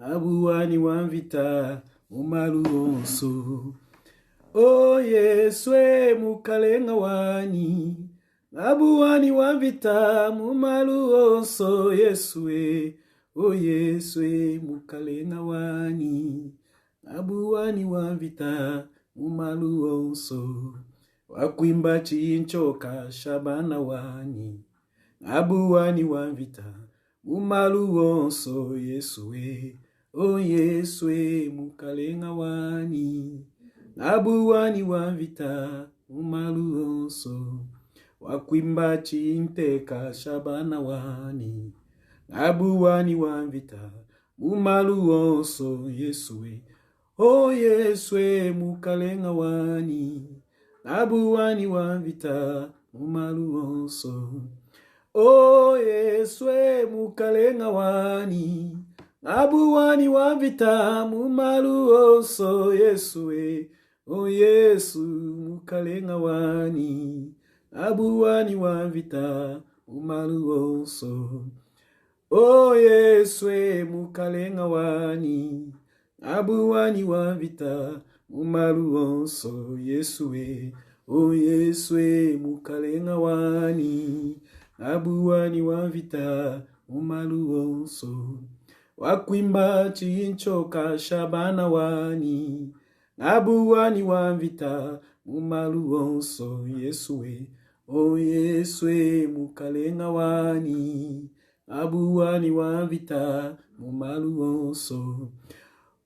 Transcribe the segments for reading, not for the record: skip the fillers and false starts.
Abuwani wamvita umaluonso. O Yeswe mukalenga wani. Abuwani wamvita mumaluonso Yeswe. O Yeswe mukalenga wani. Abuwani wamvita mumaluonso. Wakwimba chinchoka shabana wani. Abuwani wamvita mumaluonso Yeswe. O Yeswe mukalenga wani. Abuwani wamvita mumaluonso. Wakwimba chinteka shabana wani. Abuwani wamvita mumaluonso Yeswe. O Yeswe mukalenga wani. Abuwani wamvita mumaluonso. O Yeswe mukalenga wani. Abuwani wamvita mumaluonso Yeswe. O Yesu mukalenga wani. Abuwani wamvita mumaluonso. O Yeswe mukalenga wani. Abuwani wamvita mumaluonso Yeswe. O Yeswe mukalenga wani. Abuwani wamvita mumaluonso. Wakwimba chinchoka shabana wani. Abuwani wamvita mumaluonso Yeswe. O Yeswe mukalenga wani. Abuwani wamvita mumaluonso.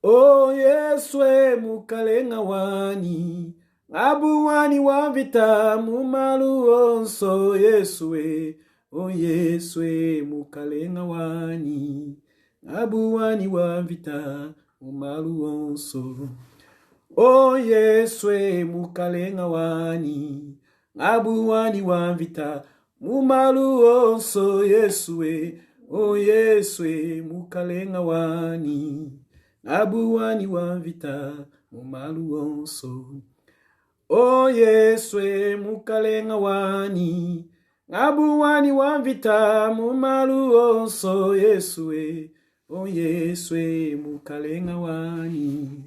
O Yeswe mukalenga wani. Abuwani wamvita mumaluonso Yeswe. O Yeswe mukalenga wani. Abuwani wamvita mumaluonso. O Yeswe mukalenga wani. Abuwani wamvita mumaluonso Yeswe. O Yeswe mukalenga wani. Abuwani wamvita mumaluonso. O Yeswe mukalenga wani. Abuwani wamvita mumaluonso Yeswe. O Yeswe mukalenga wani.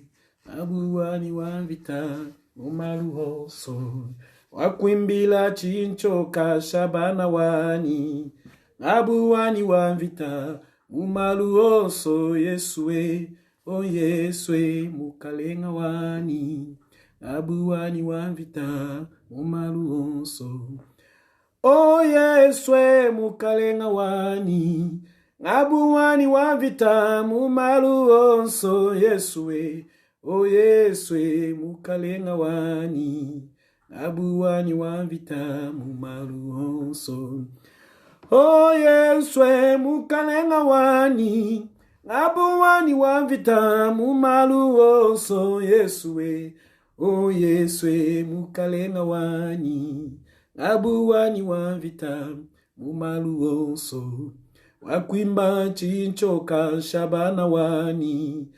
Abuwani wamvita mumaluonso. Wakwimbila chinchoka shabana wani. Abuwani wamvita mumaluonso Yeswe. O Yeswe mukalenga wani. Abuwani wamvita mumaluonso. O Yeswe mukalenga wani. Abuwani wamvita mumaluonso Yeswe. O Yeswe mukalenga wani. Abuwani wamvita mumaluonso. O Yeswe mukalenga wani. Abuwani wamvita mumaluonso Yeswe. O Yeswe mukalenga wani. Abuwani wamvita mumaluonso. Wakwimba chinchoka shabana wani.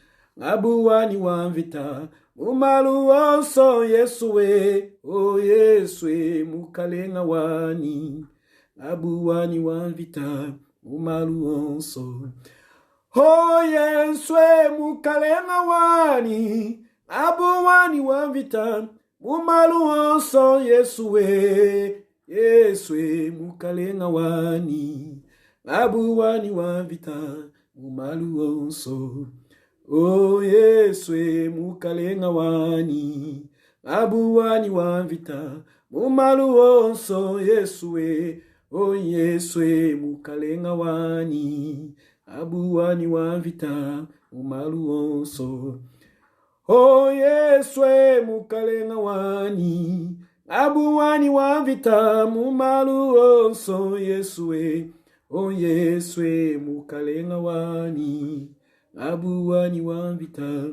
Abuwani wamvita mumaluonso Yeswe. O Yeswe mukalenga wani. Abuwani wamvita mumaluonso. O Yeswe mukalenga wani. Abuwani wamvita mumaluonso Yeswe. Yeswe mukalenga wani. Abuwani wamvita mumaluonso. O Yeswe mukalenga wani. Abuwani wamvita mumaluonso Yeswe. O Yeswe mukalenga wani. Abuwani wamvita mumaluonso. O Yeswe mukalenga wani. Abuwani wamvita mumaluonso Yeswe. O Yeswe mukalenga wani. Abuwani wamvita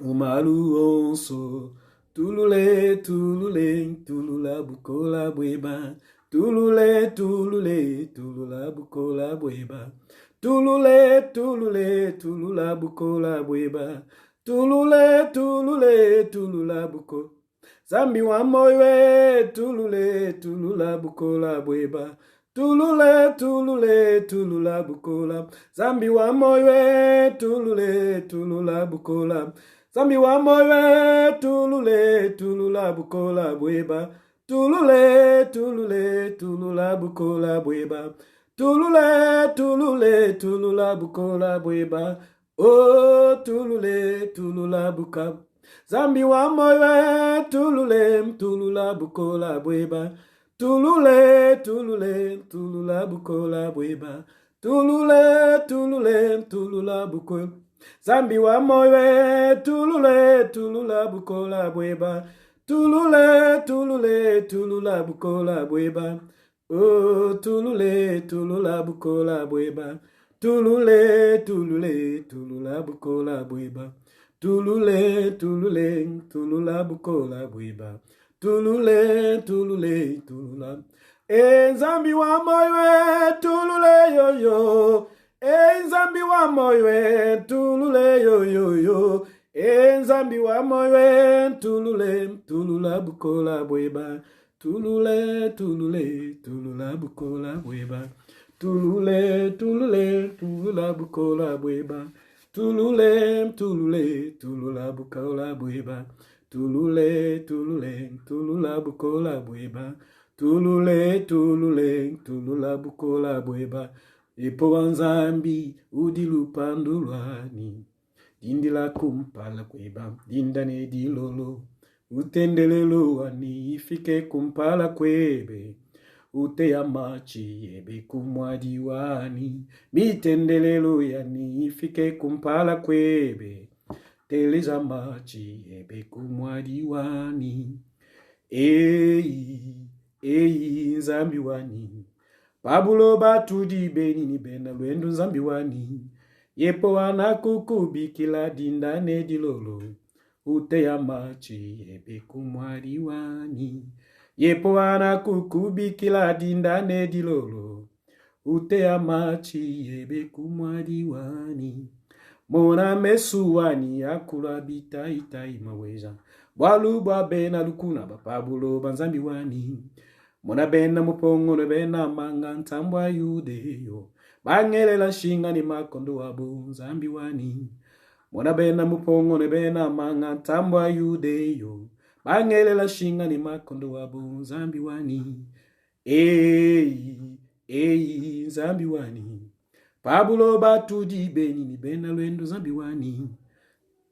mumaluonso. Tulule tulule tulula bukola bweba. Tulule tulule tulula bukola bweba. Tulule tulule tulula bukola bweba. Tulule tulule tulula buko. Zambi wa moywe tulule tulula bukola bweba. tulule, tulule, tulula bukola. Zambi wa moyo, tulule, tulula bukola. Zambi wa moyo, tulule, tulula bukola bweba. Tulule, tulule, tulula bukola bweba. Tulule, tulule, tulula bukola bweba. Oh, tulule, tulula buka. Zambi wa moyo, tulule, tulula bukola bweba. Tulule, tulule, tulula bukola bweba. Tulule, tulule, tulula bukola. Zambi wa moyo, tulule, tulula bukola bweba. Tulule, tulule, tulula bukola bweba. Oh, tulule, tulula bukola bweba. Tulule, tulule, tulula bukola bweba. Tulule, tulule, tulula bukola bweba. Tulule, tulule, tulula. Zambi wa moyo, tulule yo yo. Zambi wa moyo, tulule yo yo yo. Zambi wa moyo, tulule, tulula bukola bweba. Tulule, tulule, tulula bukola bweba. Tulule, tulule, tulula bukola bweba. Tulule, tulule, tulula bukola bweba. Tulule, tulule, tulula bukola bweba. Tulule, tulule, tulula bukola bweba. Epo wanzambi udilu pandulwani. Dindila kumpala kweba, dindane dilolo. Utendelelo wani ifike kumpala kwebe. Ute ya machi ebe kumwadiwani. Mitendelelo yani ifike kumpala kwebe. Teleza machi ebe kumwadiwani. Nzambi wani. Pabulo batudi beni ni bena lwendo nzambi wani. Yepo wana kukubikila dindane dilolo. Ute ya machi ebe kumwadiwani. Yepo wana kukubikila dindane dilolo. Ute ya machi ebe kumwadiwani. Mona mesuwani akula bita itai maweza. Walu ba bena lukuna bapabulo banzambi wani. Mona bena mupongo ne bena manga ntambwa yudeyo. Bangele la shinga ni makondo wabu zambi wani. Mona bena mupongo ne bena manga ntambwa yudeyo. Bangele la shinga ni makondo wabu zambi wani. Zambi wani. Pabulo batudi beni ni bena lwendo zambi wani.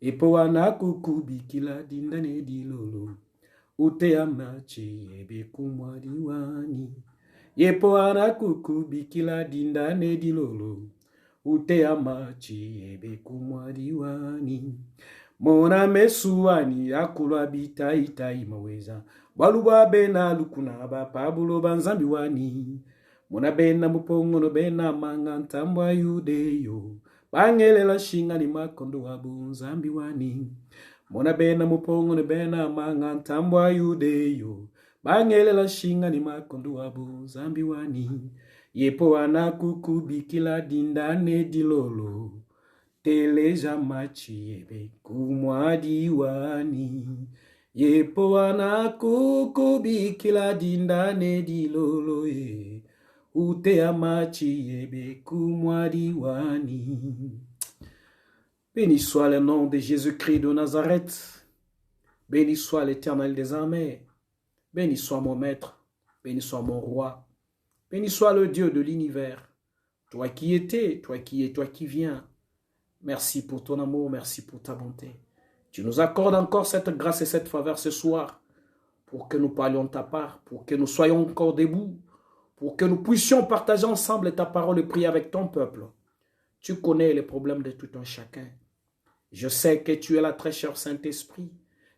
Epo wana kukubikila dindane dilolo. Ute ya machi ebe kumwadiwani. Yepo wana kukubikila dindane dilolo. Ute ya machi ebe kumwadiwani. Mona mesuwani akulwa bita itai maweza. Waluwa bena lukuna ba pabulo banzambi wani. Mona bena mupongo no bena manga ntambwa yudeyo. Bangele la shinga ni makondo wabu zambi wani. Mona bena mupongo no bena manga ntambwa yudeyo. Bangele la shinga ni makondo wabu zambi wani. Yepo wana kukubikila dindane dilolo. Teleja machi ebe kumwadiwani. Yepo wana kukubikila dindane dilolo. Ute ya machi ebe kumwadiwani. Béni soit le nom de Jésus-Christ de Nazareth. Béni soit l'Éternel des armées. Béni soit mon maître. Béni soit mon roi. Béni soit le Dieu de l'univers. Toi qui étais, toi qui es, toi qui viens. Merci pour ton amour, merci pour ta bonté. Tu nous accordes encore cette grâce et cette faveur ce soir pour que nous parlions de ta part, pour que nous soyons encore debout, pour que nous puissions partager ensemble ta parole et prier avec ton peuple. Tu connais les problèmes de tout un chacun. Je sais que tu es là, très cher Saint-Esprit.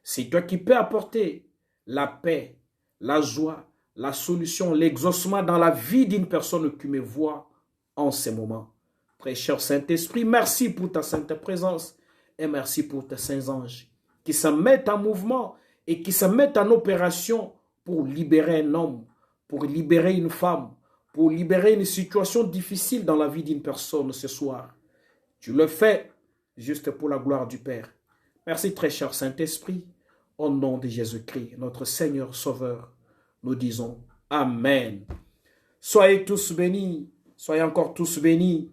C'est toi qui peux apporter la paix, la joie, la solution, l'exaucement dans la vie d'une personne qui me voit en ce moment. Très cher Saint-Esprit, merci pour ta sainte présence et merci pour tes saints anges qui se mettent en mouvement et qui se mettent en opération pour libérer un homme, pour libérer une femme, pour libérer une situation difficile dans la vie d'une personne ce soir. Tu le fais juste pour la gloire du Père. Merci très cher Saint-Esprit. Au nom de Jésus-Christ, notre Seigneur Sauveur, nous disons Amen. Soyez tous bénis. Soyez encore tous bénis.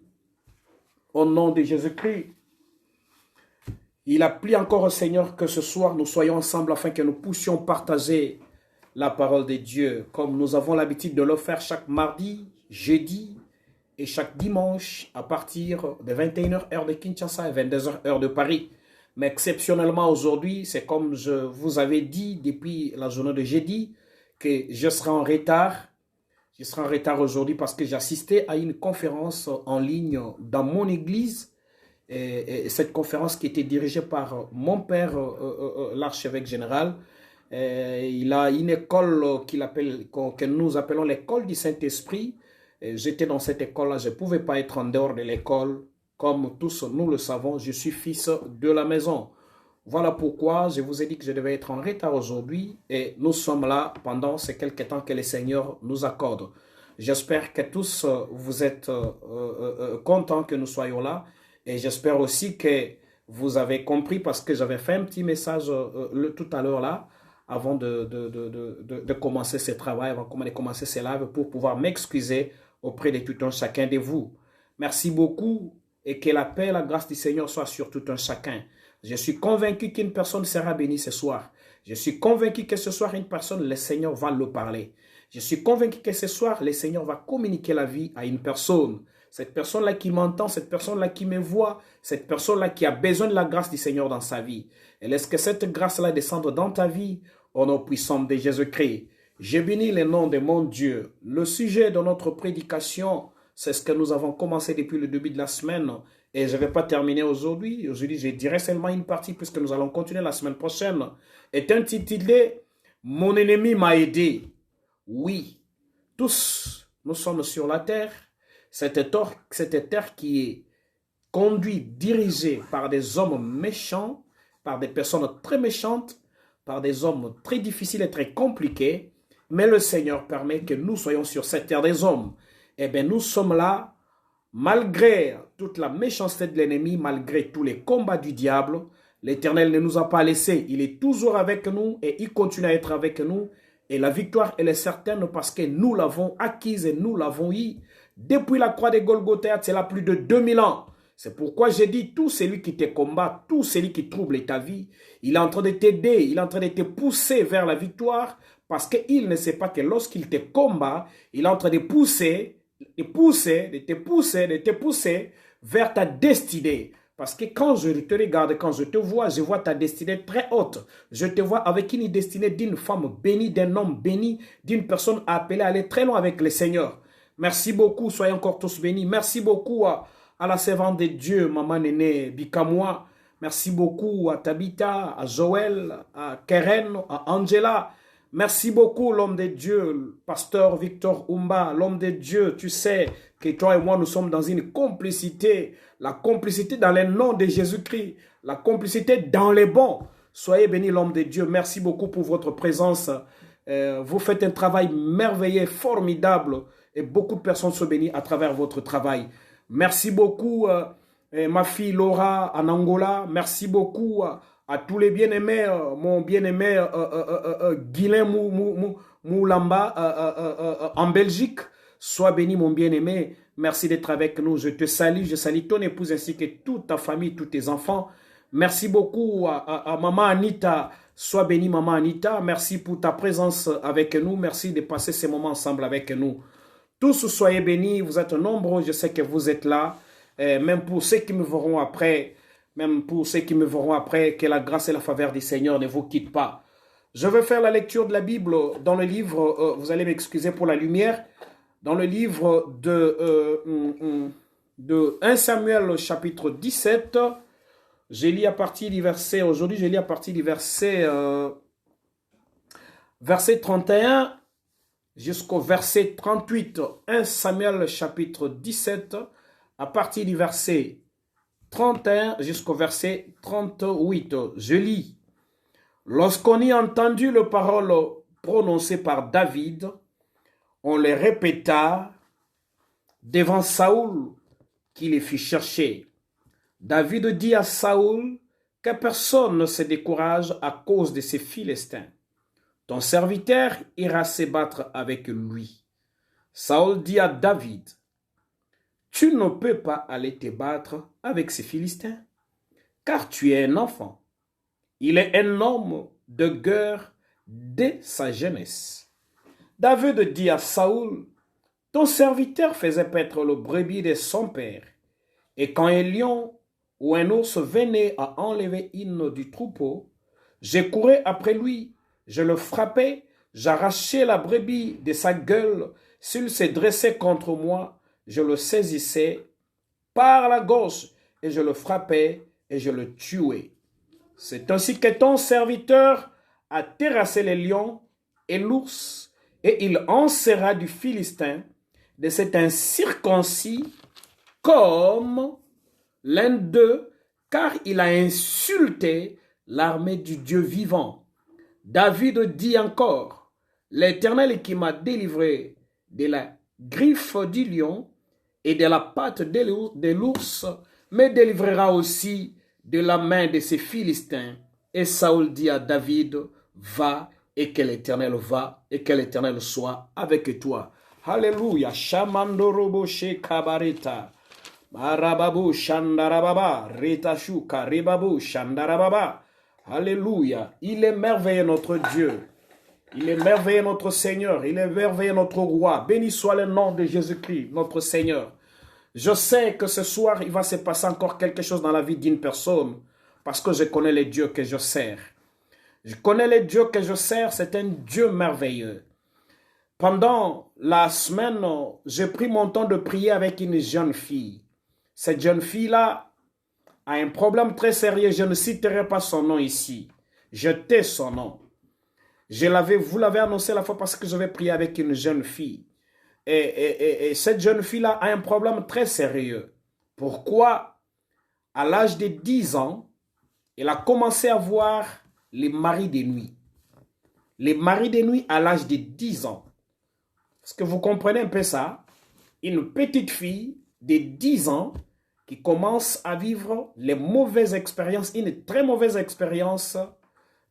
Au nom de Jésus-Christ. Il a plu encore au Seigneur que ce soir nous soyons ensemble afin que nous puissions partager la parole de Dieu comme nous avons l'habitude de le faire chaque mardi, jeudi et chaque dimanche à partir de 21h heure de Kinshasa et 22h heure de Paris. Mais exceptionnellement aujourd'hui, c'est comme je vous avais dit depuis la journée de jeudi que je serai en retard. Je serai en retard aujourd'hui parce que j'assistais à une conférence en ligne dans mon église. Et cette conférence qui était dirigée par mon père, l'archevêque général, il a une école que nous appelons l'école du Saint-Esprit. J'étais dans cette école-là, je ne pouvais pas être en dehors de l'école. Comme tous nous le savons, je suis fils de la maison. Voilà pourquoi je vous ai dit que je devais être en retard aujourd'hui et nous sommes là pendant ces quelques temps que le Seigneur nous accorde. J'espère que tous vous êtes contents que nous soyons là. Et j'espère aussi que vous avez compris parce que j'avais fait un petit message tout à l'heure là, avant de commencer ce travail, avant de commencer ce live, pour pouvoir m'excuser auprès de tout un chacun de vous. Merci beaucoup et que la paix et la grâce du Seigneur soient sur tout un chacun. Je suis convaincu qu'une personne sera bénie ce soir. Je suis convaincu que ce soir, une personne, le Seigneur va le parler. Je suis convaincu que ce soir, le Seigneur va communiquer la vie à une personne. Cette personne-là qui m'entend, cette personne-là qui me voit, cette personne-là qui a besoin de la grâce du Seigneur dans sa vie. Et laisse que cette grâce-là descende dans ta vie au nom puissant de Jésus-Christ. Je bénis le nom de mon Dieu. Le sujet de notre prédication, c'est ce que nous avons commencé depuis le début de la semaine. Et je ne vais pas terminer aujourd'hui. Aujourd'hui, je dirai seulement une partie puisque nous allons continuer la semaine prochaine. Est intitulé « Mon ennemi m'a aidé ». Oui, tous, nous sommes sur la terre. Cette terre qui est conduite, dirigée par des hommes méchants, par des personnes très méchantes, par des hommes très difficiles et très compliqués. Mais le Seigneur permet que nous soyons sur cette terre des hommes. Eh bien, nous sommes là, malgré toute la méchanceté de l'ennemi, malgré tous les combats du diable. L'Éternel ne nous a pas laissés. Il est toujours avec nous et il continue à être avec nous. Et la victoire, elle est certaine parce que nous l'avons acquise et nous l'avons eu. Depuis la croix de Golgotha, c'est là plus de 2000 ans. C'est pourquoi j'ai dit, tout celui qui te combat, tout celui qui trouble ta vie, il est en train de t'aider, il est en train de te pousser vers la victoire parce qu'il ne sait pas que lorsqu'il te combat, il est en train de te pousser vers ta destinée. Parce que quand je te regarde, quand je te vois ta destinée très haute. Je te vois avec une destinée d'une femme bénie, d'un homme béni, d'une personne appelée à aller très loin avec le Seigneur. Merci beaucoup, soyez encore tous bénis. Merci beaucoup à la servante de Dieu, Maman Néné Bikamoua. Merci beaucoup à Tabitha, à Joël, à Keren, à Angela. Merci beaucoup, l'homme de Dieu, pasteur Victor Umba, l'homme de Dieu. Tu sais que toi et moi, nous sommes dans une complicité. La complicité dans le nom de Jésus-Christ. La complicité dans les bons. Soyez bénis, l'homme de Dieu. Merci beaucoup pour votre présence. Vous faites un travail merveilleux, formidable. Et beaucoup de personnes sont bénies à travers votre travail. Merci beaucoup, ma fille Laura en Angola. Merci beaucoup à tous les bien-aimés, mon bien-aimé Guilain Moulamba en Belgique. Sois béni, mon bien-aimé. Merci d'être avec nous. Je te salue. Je salue ton épouse ainsi que toute ta famille, tous tes enfants. Merci beaucoup à Maman Anita. Sois béni, Maman Anita. Merci pour ta présence avec nous. Merci de passer ces moments ensemble avec nous. Tous soyez bénis, vous êtes nombreux, je sais que vous êtes là. Même pour ceux qui me verront après, que la grâce et la faveur du Seigneur ne vous quittent pas. Je vais faire la lecture de la Bible dans le livre, vous allez m'excuser pour la lumière, dans le livre de 1 Samuel chapitre 17. J'ai lu à partir du verset, aujourd'hui j'ai lu à partir du verset 31 jusqu'au verset 38, 1 Samuel chapitre 17, à partir du verset 31 jusqu'au verset 38. Je lis. Lorsqu'on y entendu les paroles prononcées par David, on les répéta devant Saoul qui les fit chercher. David dit à Saoul que personne ne se décourage à cause de ces Philistins. Ton serviteur ira se battre avec lui. Saül dit à David, tu ne peux pas aller te battre avec ces Philistins, car tu es un enfant. Il est un homme de guerre dès sa jeunesse. David dit à Saül, ton serviteur faisait paître le brebis de son père, et quand un lion ou un ours venait à enlever une du troupeau, je courais après lui, je le frappais, j'arrachais la brebis de sa gueule, s'il se dressait contre moi, je le saisissais par la gauche, et je le frappais, et je le tuais. C'est ainsi que ton serviteur a terrassé les lions et l'ours, et il en sera du Philistin, de cet incirconcis, comme l'un d'eux, car il a insulté l'armée du Dieu vivant. David dit encore, l'Éternel qui m'a délivré de la griffe du lion et de la patte de l'ours, me délivrera aussi de la main de ces Philistins. Et Saül dit à David, va et que l'Éternel va et que l'Éternel soit avec toi. Alléluia. Shamandorobo shekabareta. Marababu shandarababa. Retashuka rebabu shandarababa. Alléluia. Il est merveilleux notre Dieu. Il est merveilleux notre Seigneur. Il est merveilleux notre roi. Béni soit le nom de Jésus-Christ, notre Seigneur. Je sais que ce soir, il va se passer encore quelque chose dans la vie d'une personne parce que je connais le Dieu que je sers. Je connais le Dieu que je sers, c'est un Dieu merveilleux. Pendant la semaine, j'ai pris mon temps de prier avec une jeune fille. Cette jeune fille-là a un problème très sérieux. Je ne citerai pas son nom ici. Je tais son nom. Vous l'avez annoncé la fois parce que je vais prier avec une jeune fille. Et cette jeune fille-là a un problème très sérieux. Pourquoi? À l'âge de 10 ans, elle a commencé à voir les maris de nuit. Les maris de nuit à l'âge de 10 ans. Est-ce que vous comprenez un peu ça? Une petite fille de 10 ans qui commence à vivre les mauvaises expériences, une très mauvaise expérience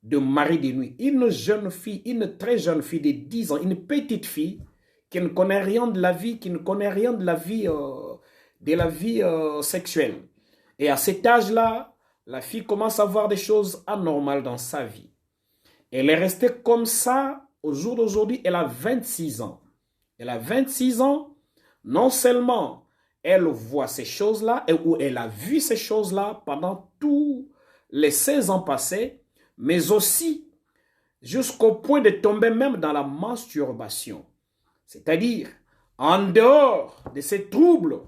de mari de nuit. Une jeune fille, une très jeune fille de 10 ans, une petite fille qui ne connaît rien de la vie, qui ne connaît rien de la vie, sexuelle. Et à cet âge-là, la fille commence à voir des choses anormales dans sa vie. Elle est restée comme ça au jour d'aujourd'hui, elle a 26 ans. Elle a 26 ans, non seulement elle voit ces choses-là, ou elle a vu ces choses-là pendant tous les 16 ans passés, mais aussi jusqu'au point de tomber même dans la masturbation. C'est-à-dire, en dehors de ces troubles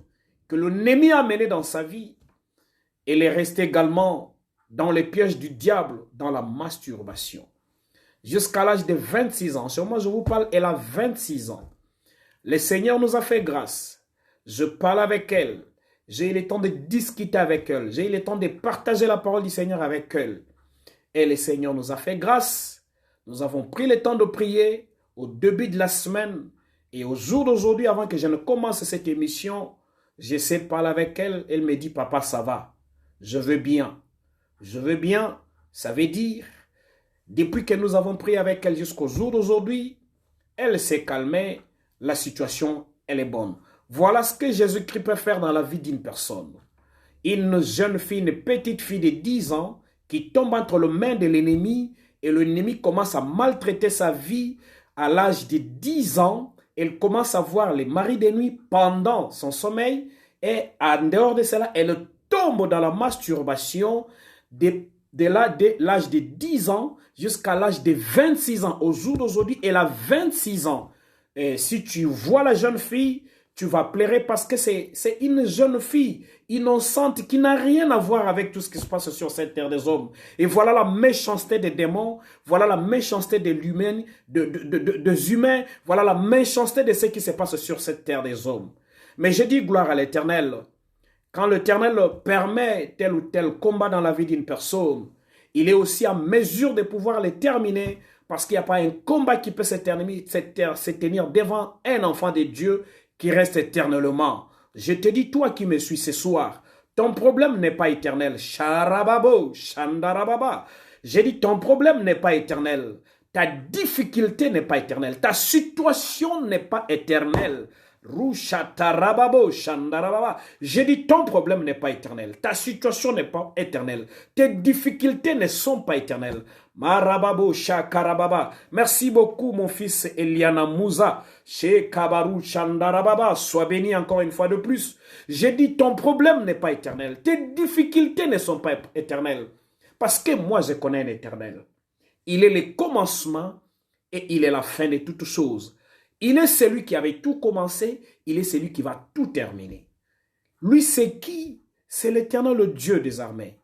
que l'ennemi a menés dans sa vie, elle est restée également dans les pièges du diable, dans la masturbation. Jusqu'à l'âge de 26 ans, sur moi je vous parle, elle a 26 ans. Le Seigneur nous a fait grâce. Je parle avec elle. J'ai eu le temps de discuter avec elle. J'ai eu le temps de partager la parole du Seigneur avec elle. Et le Seigneur nous a fait grâce. Nous avons pris le temps de prier au début de la semaine. Et au jour d'aujourd'hui, avant que je ne commence cette émission, j'essaie de parler avec elle. Elle me dit, papa, ça va. Je veux bien. Je veux bien. Ça veut dire, depuis que nous avons prié avec elle jusqu'au jour d'aujourd'hui, elle s'est calmée. La situation, elle est bonne. Voilà ce que Jésus-Christ peut faire dans la vie d'une personne. Une jeune fille, une petite fille de 10 ans qui tombe entre les mains de l'ennemi et l'ennemi commence à maltraiter sa vie à l'âge de 10 ans. Elle commence à voir les maris de nuit pendant son sommeil et en dehors de cela, elle tombe dans la masturbation de l'âge de 10 ans jusqu'à l'âge de 26 ans. Au jour d'aujourd'hui, elle a 26 ans. Et si tu vois la jeune fille, tu vas pleurer parce que c'est une jeune fille innocente qui n'a rien à voir avec tout ce qui se passe sur cette terre des hommes. Et voilà la méchanceté des démons, voilà la méchanceté des humains, des humains, voilà la méchanceté de ce qui se passe sur cette terre des hommes. Mais je dis gloire à l'Éternel. Quand l'Éternel permet tel ou tel combat dans la vie d'une personne, il est aussi en mesure de pouvoir les terminer parce qu'il n'y a pas un combat qui peut se tenir devant un enfant de Dieu qui reste éternellement. Je te dis, toi qui me suis ce soir, ton problème n'est pas éternel. Sharababo, shandarababa. J'ai dit, ton problème n'est pas éternel. Ta difficulté n'est pas éternelle. Ta situation n'est pas éternelle. J'ai dit ton problème n'est pas éternel. Ta situation n'est pas éternelle. Tes difficultés ne sont pas éternelles. Marababo shakarababa. Merci beaucoup mon fils Eliana Mouza. Chez Kabaru Chandarababa. Sois béni encore une fois de plus. J'ai dit ton problème n'est pas éternel. Tes difficultés ne sont pas éternelles. Parce que moi je connais un éternel. Il est le commencement et il est la fin de toutes choses. Il est celui qui avait tout commencé, il est celui qui va tout terminer. Lui, c'est qui? C'est l'éternel Dieu des armées.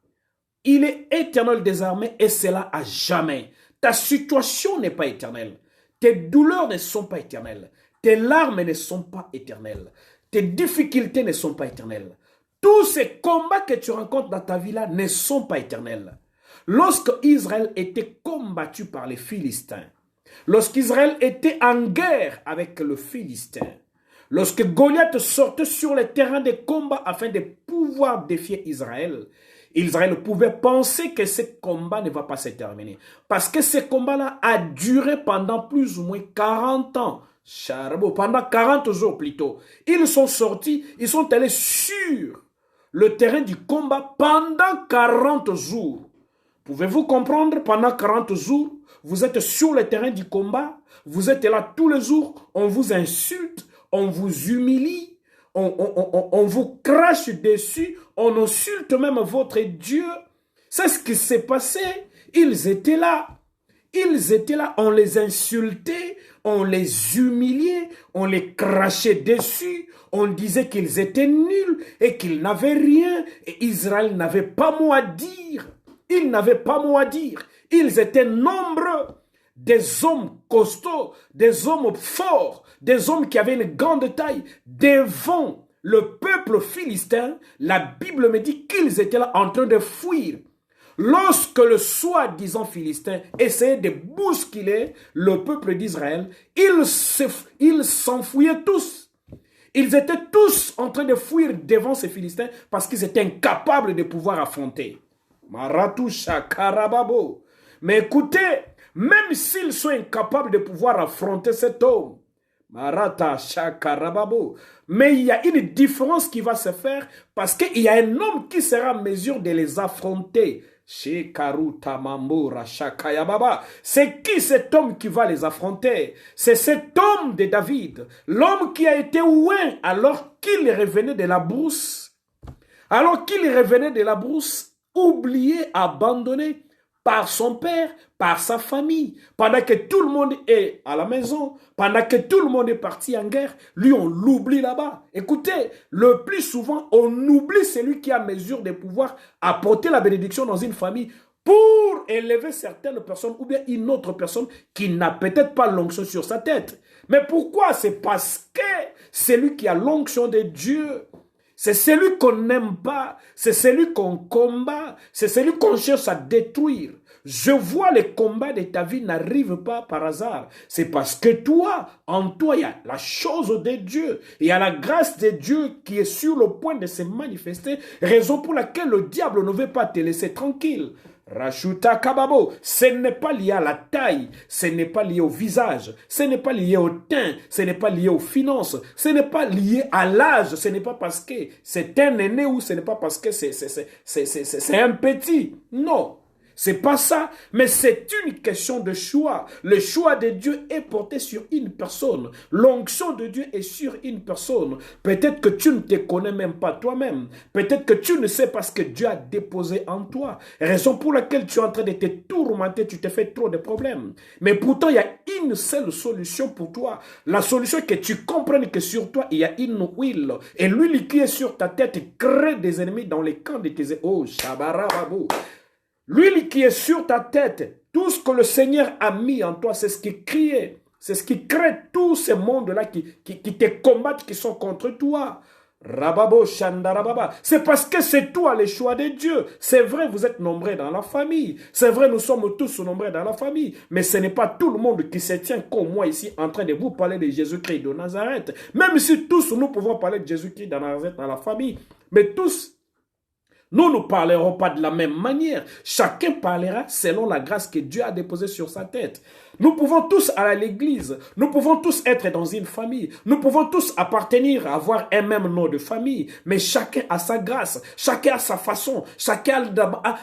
Il est éternel des armées et c'est là à jamais. Ta situation n'est pas éternelle. Tes douleurs ne sont pas éternelles. Tes larmes ne sont pas éternelles. Tes difficultés ne sont pas éternelles. Tous ces combats que tu rencontres dans ta vie là ne sont pas éternels. Lorsque Israël était combattu par les Philistins, lorsqu'Israël était en guerre avec le Philistin, lorsque Goliath sortait sur le terrain de combat afin de pouvoir défier Israël, Israël pouvait penser que ce combat ne va pas se terminer. Parce que ce combat-là a duré pendant plus ou moins 40 ans. Pendant 40 jours plutôt. Ils sont sortis, ils sont allés sur le terrain du combat pendant 40 jours. Pouvez-vous comprendre, pendant 40 jours, vous êtes sur le terrain du combat, vous êtes là tous les jours, on vous insulte, on vous humilie, on vous crache dessus, on insulte même votre Dieu. C'est ce qui s'est passé. Ils étaient là, on les insultait, on les humiliait, on les crachait dessus, on disait qu'ils étaient nuls et qu'ils n'avaient rien et Israël n'avait pas mot à dire. Ils n'avaient pas mot à dire. Ils étaient nombreux, des hommes costauds, des hommes forts, des hommes qui avaient une grande taille. Devant le peuple philistin, la Bible me dit qu'ils étaient là en train de fuir. Lorsque le soi-disant philistin essayait de bousculer le peuple d'Israël, ils s'enfuyaient tous. Ils étaient tous en train de fuir devant ces Philistins parce qu'ils étaient incapables de pouvoir affronter. Maratusha Karababo. Mais écoutez, même s'ils sont incapables de pouvoir affronter cet homme, Marata Shakarababo, mais il y a une différence qui va se faire parce qu'il y a un homme qui sera en mesure de les affronter. C'est qui cet homme qui va les affronter? C'est cet homme de David, l'homme qui a été oint alors qu'il revenait de la brousse. Alors qu'il revenait de la brousse, oublié, abandonné par son père, par sa famille. Pendant que tout le monde est à la maison, pendant que tout le monde est parti en guerre, lui on l'oublie là-bas. Écoutez, le plus souvent on oublie celui qui a mesure de pouvoir apporter la bénédiction dans une famille pour élever certaines personnes ou bien une autre personne qui n'a peut-être pas l'onction sur sa tête. Mais pourquoi? C'est parce que c'est lui qui a l'onction de Dieu. C'est celui qu'on n'aime pas, c'est celui qu'on combat, c'est celui qu'on cherche à détruire. Je vois les combats de ta vie n'arrivent pas par hasard. C'est parce que toi, en toi, il y a la chose de Dieu. Il y a la grâce de Dieu qui est sur le point de se manifester, raison pour laquelle le diable ne veut pas te laisser tranquille. Rachuta Kababo, ce n'est pas lié à la taille, ce n'est pas lié au visage, ce n'est pas lié au teint, ce n'est pas lié aux finances, ce n'est pas lié à l'âge, ce n'est pas parce que c'est un aîné ou ce n'est pas parce que c'est un petit. Non. C'est pas ça, mais c'est une question de choix. Le choix de Dieu est porté sur une personne. L'onction de Dieu est sur une personne. Peut-être que tu ne te connais même pas toi-même. Peut-être que tu ne sais pas ce que Dieu a déposé en toi. Raison pour laquelle tu es en train de te tourmenter, tu te fais trop de problèmes. Mais pourtant, il y a une seule solution pour toi. La solution est que tu comprennes que sur toi, il y a une huile. Et l'huile qui est sur ta tête crée des ennemis dans les camps de tes... Oh, Shabarababou. L'huile qui est sur ta tête, tout ce que le Seigneur a mis en toi, c'est ce qui crée, c'est ce qui crée tous ces mondes-là qui te combattent, qui sont contre toi. Rababo, Shandarababa. C'est parce que c'est toi le choix de Dieu. C'est vrai, vous êtes nombreux dans la famille. C'est vrai, nous sommes tous nombreux dans la famille. Mais ce n'est pas tout le monde qui se tient comme moi ici en train de vous parler de Jésus-Christ de Nazareth. Même si tous nous pouvons parler de Jésus-Christ de Nazareth dans la famille. Mais tous Nous ne parlerons pas de la même manière. Chacun parlera selon la grâce que Dieu a déposée sur sa tête. Nous pouvons tous aller à l'église. Nous pouvons tous être dans une famille. Nous pouvons tous appartenir, avoir un même nom de famille. Mais chacun a sa grâce. Chacun a sa façon. Chacun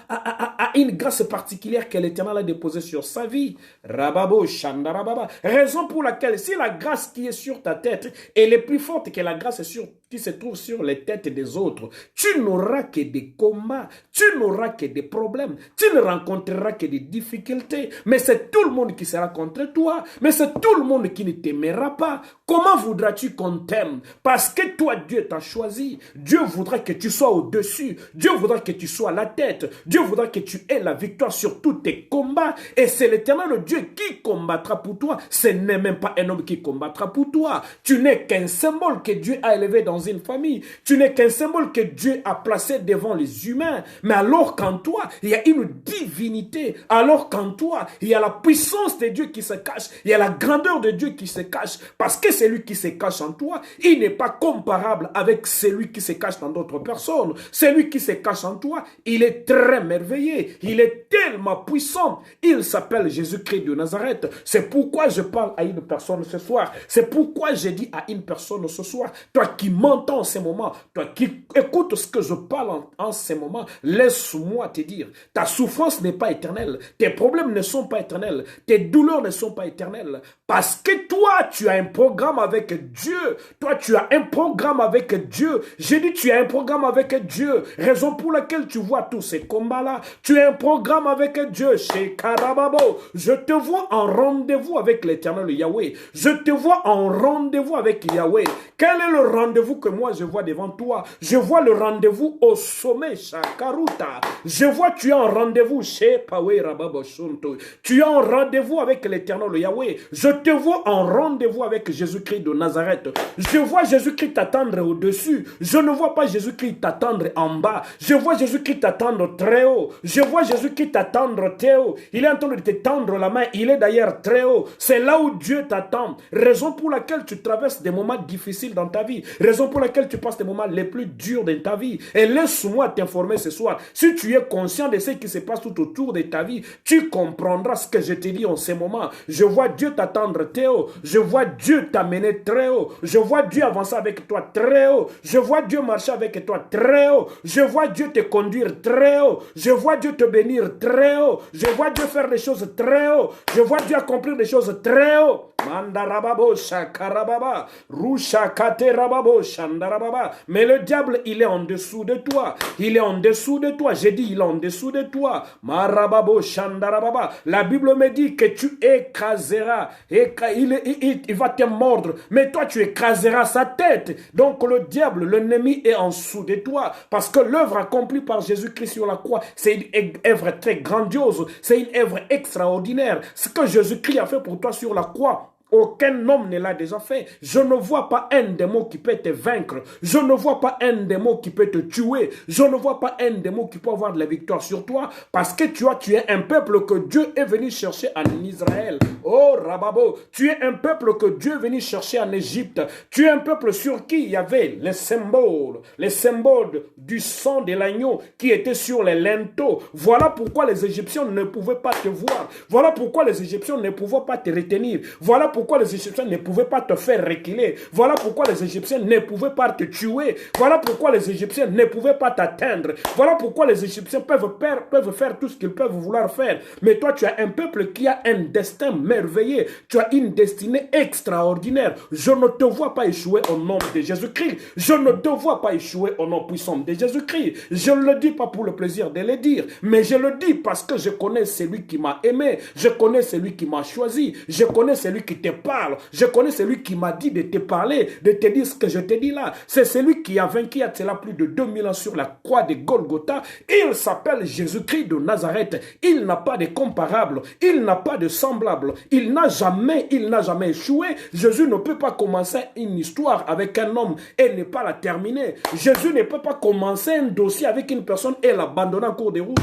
a une grâce particulière que l'Éternel a déposée sur sa vie. Rababo, Shandarababa. Raison pour laquelle, si la grâce qui est sur ta tête, elle est plus forte que la grâce qui se trouve sur les têtes des autres, tu n'auras que des combats. Tu n'auras que des problèmes. Tu ne rencontreras que des difficultés. Mais c'est tout le monde qui sera contre toi, mais c'est tout le monde qui ne t'aimera pas. Comment voudras-tu qu'on t'aime? Parce que toi, Dieu t'a choisi. Dieu voudra que tu sois au-dessus. Dieu voudra que tu sois à la tête. Dieu voudra que tu aies la victoire sur tous tes combats. Et c'est l'Éternel Dieu qui combattra pour toi. Ce n'est même pas un homme qui combattra pour toi. Tu n'es qu'un symbole que Dieu a élevé dans une famille. Tu n'es qu'un symbole que Dieu a placé devant les humains. Mais alors qu'en toi, il y a une divinité. Alors qu'en toi, il y a la puissance de Dieu qui se cache. Il y a la grandeur de Dieu qui se cache. Parce que celui qui se cache en toi, il n'est pas comparable avec celui qui se cache dans d'autres personnes. Celui qui se cache en toi, il est très merveilleux. Il est tellement puissant. Il s'appelle Jésus-Christ de Nazareth. C'est pourquoi je parle à une personne ce soir. C'est pourquoi je dis à une personne ce soir, toi qui m'entends en ce moment, toi qui écoutes ce que je parle en ce moment, laisse-moi te dire, ta souffrance n'est pas éternelle. Tes problèmes ne sont pas éternels. Tes douleurs ne sont pas éternelles. Parce que toi, tu as un programme avec Dieu. Toi, tu as un programme avec Dieu. J'ai dit, tu as un programme avec Dieu. Raison pour laquelle tu vois tous ces combats-là. Tu as un programme avec Dieu. Chez Karababo, je te vois en rendez-vous avec l'Éternel Yahweh. Je te vois en rendez-vous avec Yahweh. Quel est le rendez-vous que moi je vois devant toi? Je vois le rendez-vous au sommet, Shakaruta. Je vois tu es en rendez-vous chez Pawe Rababo Shunto. Tu es en rendez-vous avec l'Éternel Yahweh. Je te vois en rendez-vous avec Jésus-Christ de Nazareth. Je vois Jésus-Christ t'attendre au-dessus. Je ne vois pas Jésus-Christ t'attendre en bas. Je vois Jésus-Christ t'attendre très haut. Je vois Jésus-Christ t'attendre très haut. Il est en train de te tendre la main. Il est d'ailleurs très haut. C'est là où Dieu t'attend. Raison pour laquelle tu traverses des moments difficiles dans ta vie. Raison pour laquelle tu passes des moments les plus durs dans ta vie. Et laisse-moi t'informer ce soir. Si tu es conscient de ce qui se passe tout autour de ta vie, tu comprendras ce que je te dis en ce moment. Je vois Dieu t'attendre très haut. Je vois Dieu t'amener très haut. Je vois Dieu avancer avec toi très haut. Je vois Dieu marcher avec toi très haut. Je vois Dieu te conduire très haut. Je vois Dieu te bénir très haut. Je vois Dieu faire des choses très haut. Je vois Dieu accomplir des choses très haut. Mandarababo shakarababa. Rushakate rababo shandarababa. Mais le diable, il est en dessous de toi. Il est en dessous de toi. J'ai dit, il est en dessous de toi. Marababo shandarababa. La Bible me dit que tu écraseras. Il va te mordre. Mais toi, tu écraseras sa tête. Donc le diable, l'ennemi est en dessous de toi. Parce que l'œuvre accomplie par Jésus-Christ sur la croix, c'est une œuvre très grandiose. C'est une œuvre extraordinaire. Ce que Jésus-Christ a fait pour toi sur la croix, aucun homme ne l'a déjà fait. Je ne vois pas un démon qui peut te vaincre. Je ne vois pas un démon qui peut te tuer. Je ne vois pas un démon qui peut avoir de la victoire sur toi. Parce que tu es un peuple que Dieu est venu chercher en Israël. Oh Rababo, tu es un peuple que Dieu est venu chercher en Égypte. Tu es un peuple sur qui il y avait les symboles du sang de l'agneau qui étaient sur les linteaux. Voilà pourquoi les Égyptiens ne pouvaient pas te voir. Voilà pourquoi les Égyptiens ne pouvaient pas te retenir. Voilà pourquoi les Égyptiens ne pouvaient pas te faire reculer. Voilà pourquoi les Égyptiens ne pouvaient pas te tuer. Voilà pourquoi les Égyptiens ne pouvaient pas t'atteindre. Voilà pourquoi les Égyptiens peuvent faire tout ce qu'ils peuvent vouloir faire. Mais toi, tu as un peuple qui a un destin merveilleux. Tu as une destinée extraordinaire. Je ne te vois pas échouer au nom de Jésus-Christ. Je ne te vois pas échouer au nom puissant de Jésus-Christ. Je ne le dis pas pour le plaisir de le dire, mais je le dis parce que je connais celui qui m'a aimé. Je connais celui qui m'a choisi. Je connais celui qui te parle. Je connais celui qui m'a dit de te parler, de te dire ce que je te dis là. C'est celui qui a vaincu à cela plus de 2000 ans sur la croix de Golgotha. Il s'appelle Jésus-Christ de Nazareth. Il n'a pas de comparable. Il n'a pas de semblable. Il n'a jamais échoué. Jésus ne peut pas commencer une histoire avec un homme et ne pas la terminer. Jésus ne peut pas commencer un dossier avec une personne et l'abandonner en cours de route.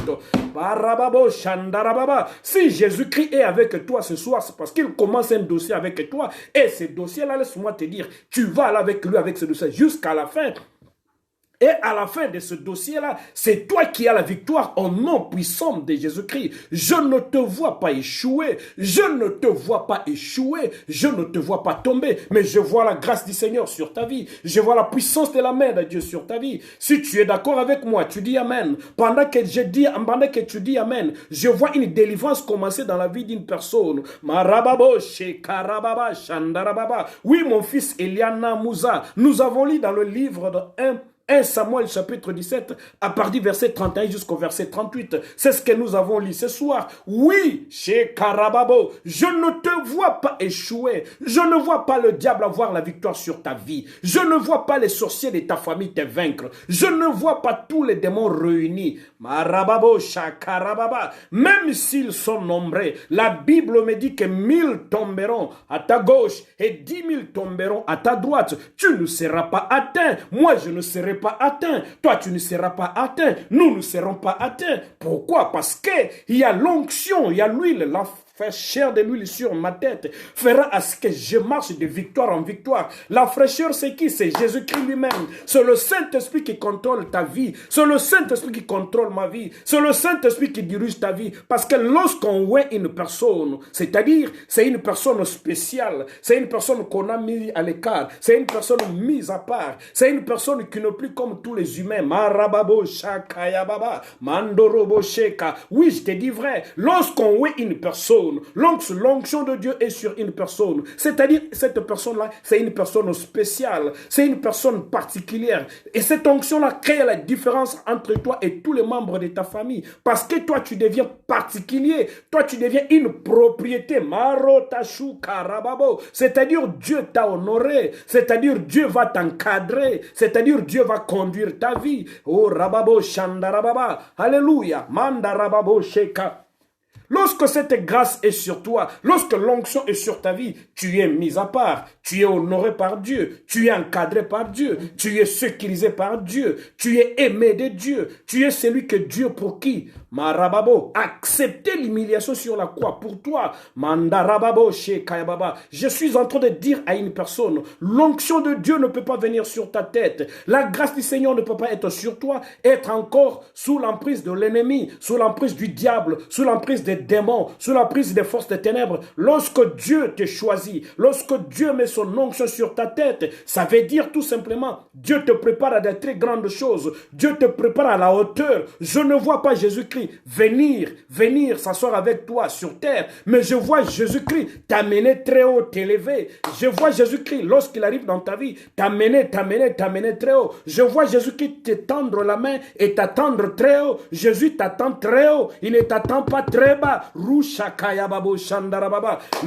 Barababo, Shandarababa. Si Jésus-Christ est avec toi ce soir, c'est parce qu'il commence un dossier avec toi. Et ce dossier-là, laisse-moi te dire, tu vas aller avec lui, avec ce dossier, jusqu'à la fin. Et à la fin de ce dossier-là, c'est toi qui as la victoire au nom puissant de Jésus-Christ. Je ne te vois pas échouer. Je ne te vois pas échouer. Je ne te vois pas tomber. Mais je vois la grâce du Seigneur sur ta vie. Je vois la puissance de la main de Dieu sur ta vie. Si tu es d'accord avec moi, tu dis Amen. Pendant que tu dis Amen, je vois une délivrance commencer dans la vie d'une personne. Marababo, Shekarababa, Shandarababa. Oui, mon fils Eliana Mouza, nous avons lu dans le livre de 1 Samuel chapitre 17, à partir du verset 31 jusqu'au verset 38. C'est ce que nous avons lu ce soir. Oui, chez Karababo, je ne te vois pas échouer. Je ne vois pas le diable avoir la victoire sur ta vie. Je ne vois pas les sorciers de ta famille te vaincre. Je ne vois pas tous les démons réunis. Marababo, Shakarababa. Même s'ils sont nombreux, la Bible me dit que 1000 tomberont à ta gauche et 10 000 tomberont à ta droite. Tu ne seras pas atteint. Moi, je ne serai pas atteint. Toi, tu ne seras pas atteint. Nous ne serons pas atteints. Pourquoi? Parce qu'il y a l'onction, il y a l'huile, la fraîcheur de l'huile sur ma tête fera à ce que je marche de victoire en victoire. La fraîcheur, c'est qui? C'est Jésus-Christ lui-même. C'est le Saint-Esprit qui contrôle ta vie. C'est le Saint-Esprit qui contrôle ma vie. C'est le Saint-Esprit qui dirige ta vie. Parce que lorsqu'on voit une personne, c'est-à-dire c'est une personne spéciale, c'est une personne qu'on a mis à l'écart, c'est une personne mise à part, c'est une personne qui n'est plus comme tous les humains. Marababo, Shakayababa, Mandorobo, Sheka. Oui, je te dis vrai. Lorsqu'on voit une personne, l'onction de Dieu est sur une personne. C'est-à-dire, cette personne-là, c'est une personne spéciale. C'est une personne particulière. Et cette onction-là crée la différence entre toi et tous les membres de ta famille. Parce que toi, tu deviens particulier. Toi, tu deviens une propriété. Marotashu karababo. C'est-à-dire, Dieu t'a honoré. C'est-à-dire, Dieu va t'encadrer. C'est-à-dire, Dieu va conduire ta vie. Oh, rababo shandarababa. Alléluia. Mandarababo sheka. Lorsque cette grâce est sur toi, lorsque l'onction est sur ta vie, tu es mis à part, tu es honoré par Dieu, tu es encadré par Dieu, tu es sécurisé par Dieu, tu es aimé de Dieu, tu es celui que Dieu pour qui? Marababo, accepter l'humiliation sur la croix pour toi. Mandarababo, Shekayababa. Je suis en train de dire à une personne, l'onction de Dieu ne peut pas venir sur ta tête. La grâce du Seigneur ne peut pas être sur toi, être encore sous l'emprise de l'ennemi, sous l'emprise du diable, sous l'emprise des démons, sous l'emprise des forces des ténèbres. Lorsque Dieu te choisit, lorsque Dieu met son onction sur ta tête, ça veut dire tout simplement, Dieu te prépare à des très grandes choses. Dieu te prépare à la hauteur. Je ne vois pas Jésus-Christ venir s'asseoir avec toi sur terre, mais je vois Jésus-Christ t'amener très haut, t'élever. Je vois Jésus-Christ, lorsqu'il arrive dans ta vie, t'amener très haut. Je vois Jésus-Christ te tendre la main et t'attendre très haut. Jésus t'attend très haut, il ne t'attend pas très bas.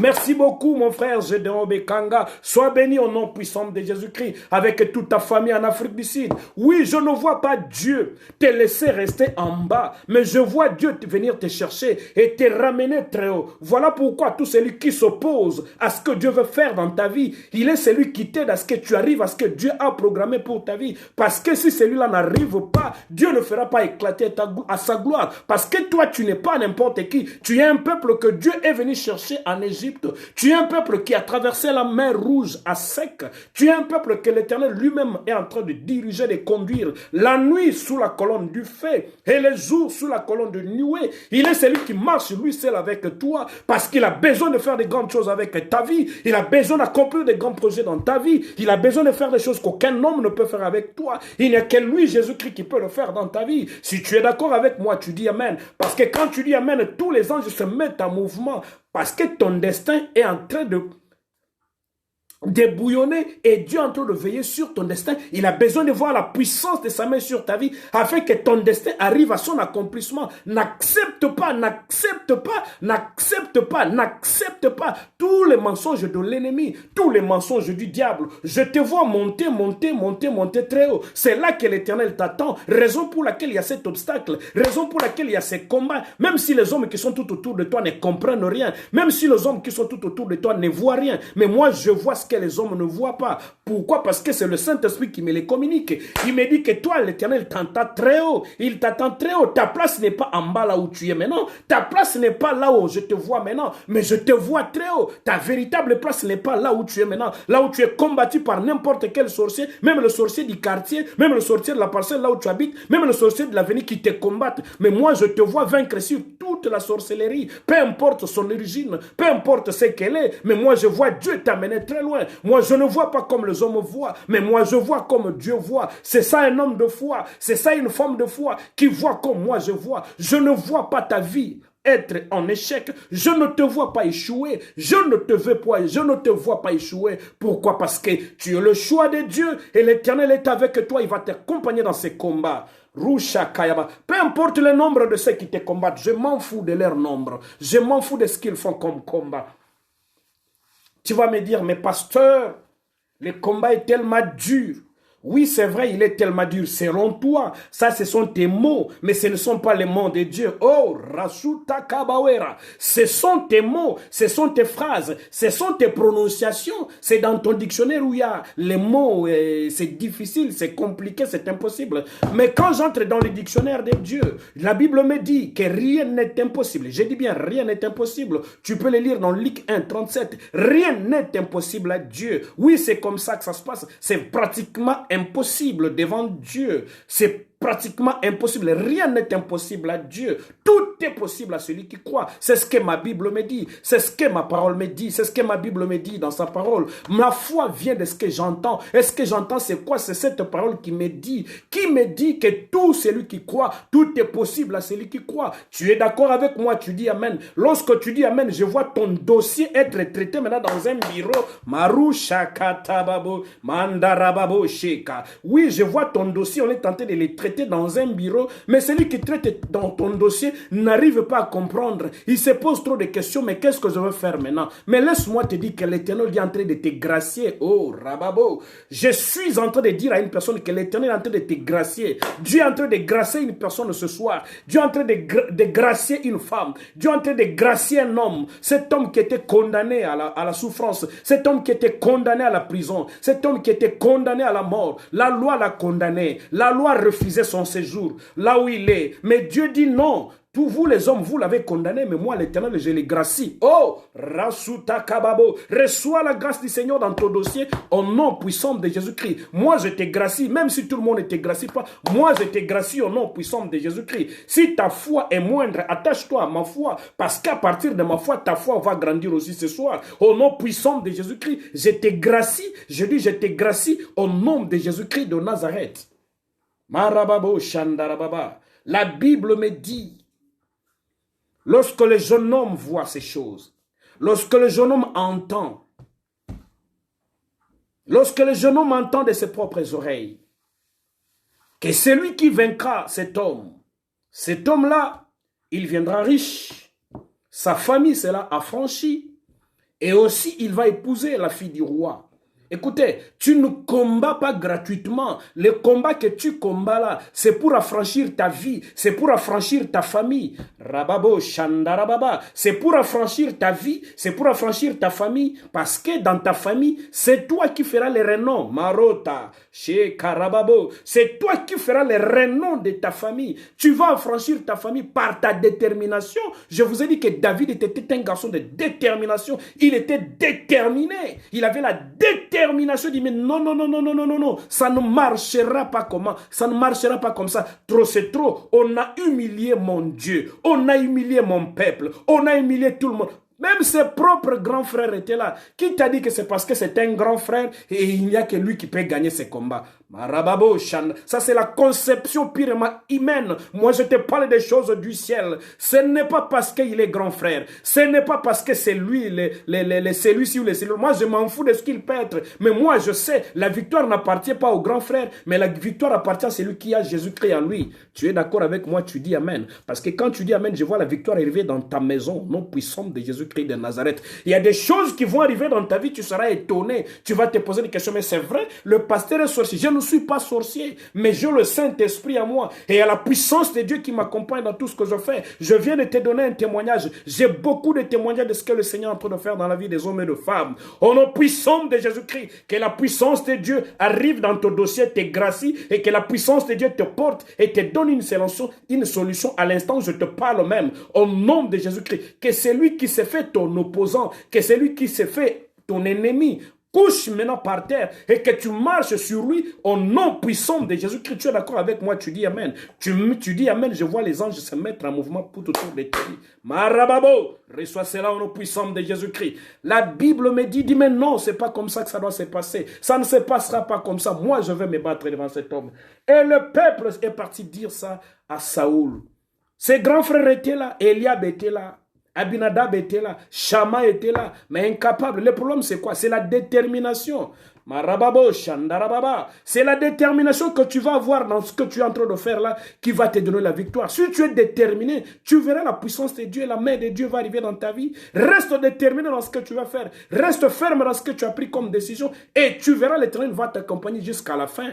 Merci beaucoup mon frère Gédéon Bekanga. Sois béni au nom puissant de Jésus-Christ avec toute ta famille en Afrique du Sud. Oui, je ne vois pas Dieu te laisser rester en bas, mais je vois Dieu venir te chercher et te ramener très haut. Voilà pourquoi tout celui qui s'oppose à ce que Dieu veut faire dans ta vie, il est celui qui t'aide à ce que tu arrives à ce que Dieu a programmé pour ta vie. Parce que si celui-là n'arrive pas, Dieu ne fera pas éclater à sa gloire. Parce que toi, tu n'es pas n'importe qui. Tu es un peuple que Dieu est venu chercher en Égypte. Tu es un peuple qui a traversé la mer Rouge à sec. Tu es un peuple que l'Éternel lui-même est en train de diriger, de conduire. La nuit sous la colonne du feu et les jours sous la colonne de nuée. Il est celui qui marche lui seul avec toi parce qu'il a besoin de faire de grandes choses avec ta vie. Il a besoin d'accomplir de grands projets dans ta vie. Il a besoin de faire des choses qu'aucun homme ne peut faire avec toi. Il n'y a que lui, Jésus-Christ, qui peut le faire dans ta vie. Si tu es d'accord avec moi, tu dis Amen. Parce que quand tu dis Amen, tous les anges se mettent en mouvement parce que ton destin est en train de débouillonner et Dieu est en train de veiller sur ton destin. Il a besoin de voir la puissance de sa main sur ta vie afin que ton destin arrive à son accomplissement. N'accepte pas tous les mensonges de l'ennemi, tous les mensonges du diable. Je te vois monter très haut. C'est là que l'Éternel t'attend. Raison pour laquelle il y a cet obstacle, raison pour laquelle il y a ces combats. Même si les hommes qui sont tout autour de toi ne comprennent rien, même si les hommes qui sont tout autour de toi ne voient rien, mais moi je vois ce que les hommes ne voient pas. Pourquoi? Parce que c'est le Saint-Esprit qui me les communique. Il me dit que toi, l'Éternel, t'entend très haut. Il t'attend très haut. Ta place n'est pas en bas là où tu es maintenant. Ta place n'est pas là où je te vois maintenant, mais je te vois très haut. Ta véritable place n'est pas là où tu es maintenant. Là où tu es combattu par n'importe quel sorcier, même le sorcier du quartier, même le sorcier de la parcelle là où tu habites, même le sorcier de l'avenir qui te combattent. Mais moi, je te vois vaincre sur toute la sorcellerie. Peu importe son origine, peu importe ce qu'elle est, mais moi, je vois Dieu t'amener très loin. Moi, je ne vois pas comme les hommes voient, mais moi, je vois comme Dieu voit. C'est ça un homme de foi, c'est ça une femme de foi qui voit comme moi je vois. Je ne vois pas ta vie être en échec. Je ne te vois pas échouer. Je ne te vois pas échouer. Pourquoi? Parce que tu es le choix de Dieu et l'Éternel est avec toi. Il va t'accompagner dans ces combats. Rusha Kayaba. Peu importe le nombre de ceux qui te combattent, je m'en fous de leur nombre. Je m'en fous de ce qu'ils font comme combat. Tu vas me dire, mais pasteur, le combat est tellement dur. Oui, c'est vrai, il est tellement dur. Selon toi, ça, ce sont tes mots, mais ce ne sont pas les mots de Dieu. Oh, Rasuta Kabawera. Ce sont tes mots, ce sont tes phrases, ce sont tes prononciations. C'est dans ton dictionnaire où il y a les mots. C'est difficile, c'est compliqué, c'est impossible. Mais quand j'entre dans le dictionnaire de Dieu, la Bible me dit que rien n'est impossible. Je dis bien, rien n'est impossible. Tu peux le lire dans Luc 1, 37. Rien n'est impossible à Dieu. Oui, c'est comme ça que ça se passe. C'est pratiquement impossible devant Dieu. C'est pratiquement impossible. Rien n'est impossible à Dieu. Tout est possible à celui qui croit. C'est ce que ma Bible me dit. C'est ce que ma parole me dit. C'est ce que ma Bible me dit dans sa parole. Ma foi vient de ce que j'entends. Et ce que j'entends, c'est quoi? C'est cette parole qui me dit que tout celui qui croit, tout est possible à celui qui croit. Tu es d'accord avec moi? Tu dis Amen. Lorsque tu dis Amen, je vois ton dossier être traité maintenant dans un bureau. Marusha katababo, mandarababo sheka. Oui, je vois ton dossier. On est tenté de le traiter dans un bureau, mais celui qui traite dans ton dossier n'arrive pas à comprendre. Il se pose trop de questions, mais qu'est-ce que je veux faire maintenant? Mais laisse-moi te dire que l'Éternel est en train de te gracier. Oh, Rababo. Je suis en train de dire à une personne que l'Éternel est en train de te gracier. Dieu est en train de gracier une personne ce soir. Dieu est en train de gracier une femme. Dieu est en train de gracier un homme. Cet homme qui était condamné à la souffrance. Cet homme qui était condamné à la prison. Cet homme qui était condamné à la mort. La loi l'a condamné. La loi refusait son séjour là où il est. Mais Dieu dit non. Tous vous les hommes, vous l'avez condamné, mais moi l'Éternel, je les gracie. Oh, Rasuta Kababo, reçois la grâce du Seigneur dans ton dossier au nom puissant de Jésus-Christ. Moi je te gracie, même si tout le monde ne te gracie pas, moi je te gracie au nom puissant de Jésus-Christ. Si ta foi est moindre, attache-toi à ma foi, parce qu'à partir de ma foi, ta foi va grandir aussi ce soir. Au nom puissant de Jésus-Christ, je te gracie, je dis je te gracie au nom de Jésus-Christ de Nazareth. Marababo Shandarababa. La Bible me dit, lorsque le jeune homme voit ces choses, lorsque le jeune homme entend, lorsque le jeune homme entend de ses propres oreilles, que celui qui vaincra cet homme-là, il viendra riche, sa famille sera affranchie, et aussi il va épouser la fille du roi. Écoutez, tu ne combats pas gratuitement. Le combat que tu combats là, c'est pour affranchir ta vie, c'est pour affranchir ta famille. Rababo, Shandarababa, c'est pour affranchir ta vie, c'est pour affranchir ta famille, parce que dans ta famille, c'est toi qui feras les renom. Marota, Shekarababo, c'est toi qui feras les renom de ta famille. Tu vas affranchir ta famille par ta détermination. Je vous ai dit que David était un garçon de détermination. Il était déterminé. Il avait la détermination. Il dit mais non, ça ne marchera pas comment? Ça ne marchera pas comme ça. Trop c'est trop. On a humilié mon Dieu. On a humilié mon peuple. On a humilié tout le monde. Même ses propres grands frères étaient là. Qui t'a dit que c'est parce que c'est un grand frère et il n'y a que lui qui peut gagner ces combats? Marababo, Shan. Ça c'est la conception purement humaine. Moi je te parle des choses du ciel. Ce n'est pas parce qu'il est grand frère. Ce n'est pas parce que c'est lui, celui-ci ou celui-là. Moi je m'en fous de ce qu'il peut être. Mais moi je sais, la victoire n'appartient pas au grand frère, mais la victoire appartient à celui qui a Jésus-Christ en lui. Tu es d'accord avec moi? Tu dis Amen. Parce que quand tu dis Amen, je vois la victoire arriver dans ta maison, non puissante de Jésus-Christ de Nazareth. Il y a des choses qui vont arriver dans ta vie, tu seras étonné. Tu vas te poser des questions, mais c'est vrai, le pasteur est sorcier. Je ne suis pas sorcier, mais j'ai le Saint-Esprit à moi. Et il y a la puissance de Dieu qui m'accompagne dans tout ce que je fais. Je viens de te donner un témoignage. J'ai beaucoup de témoignages de ce que le Seigneur est en train de faire dans la vie des hommes et de femmes. Au nom puissant de Jésus-Christ, que la puissance de Dieu arrive dans ton dossier, te gracie, et que la puissance de Dieu te porte et te donne une solution à l'instant où je te parle même. Au nom de Jésus-Christ, que celui qui s'est fait ton opposant, que celui qui s'est fait ton ennemi, couche maintenant par terre et que tu marches sur lui au nom puissant de Jésus-Christ. Tu es d'accord avec moi? Tu dis Amen. Tu dis Amen. Je vois les anges se mettre en mouvement tout autour de toi. Marababo, reçois cela au nom puissant de Jésus-Christ. La Bible me dit mais non, c'est pas comme ça que ça doit se passer. Ça ne se passera pas comme ça. Moi, je vais me battre devant cet homme. Et le peuple est parti dire ça à Saoul. Ses grands frères étaient là, Eliab était là. Abinadab était là, Shama était là, mais incapable. Le problème c'est quoi? C'est la détermination. Marababo, Shandarababa. C'est la détermination que tu vas avoir dans ce que tu es en train de faire là qui va te donner la victoire. Si tu es déterminé, tu verras la puissance de Dieu, la main de Dieu va arriver dans ta vie. Reste déterminé dans ce que tu vas faire. Reste ferme dans ce que tu as pris comme décision et tu verras l'Éternel va t'accompagner jusqu'à la fin.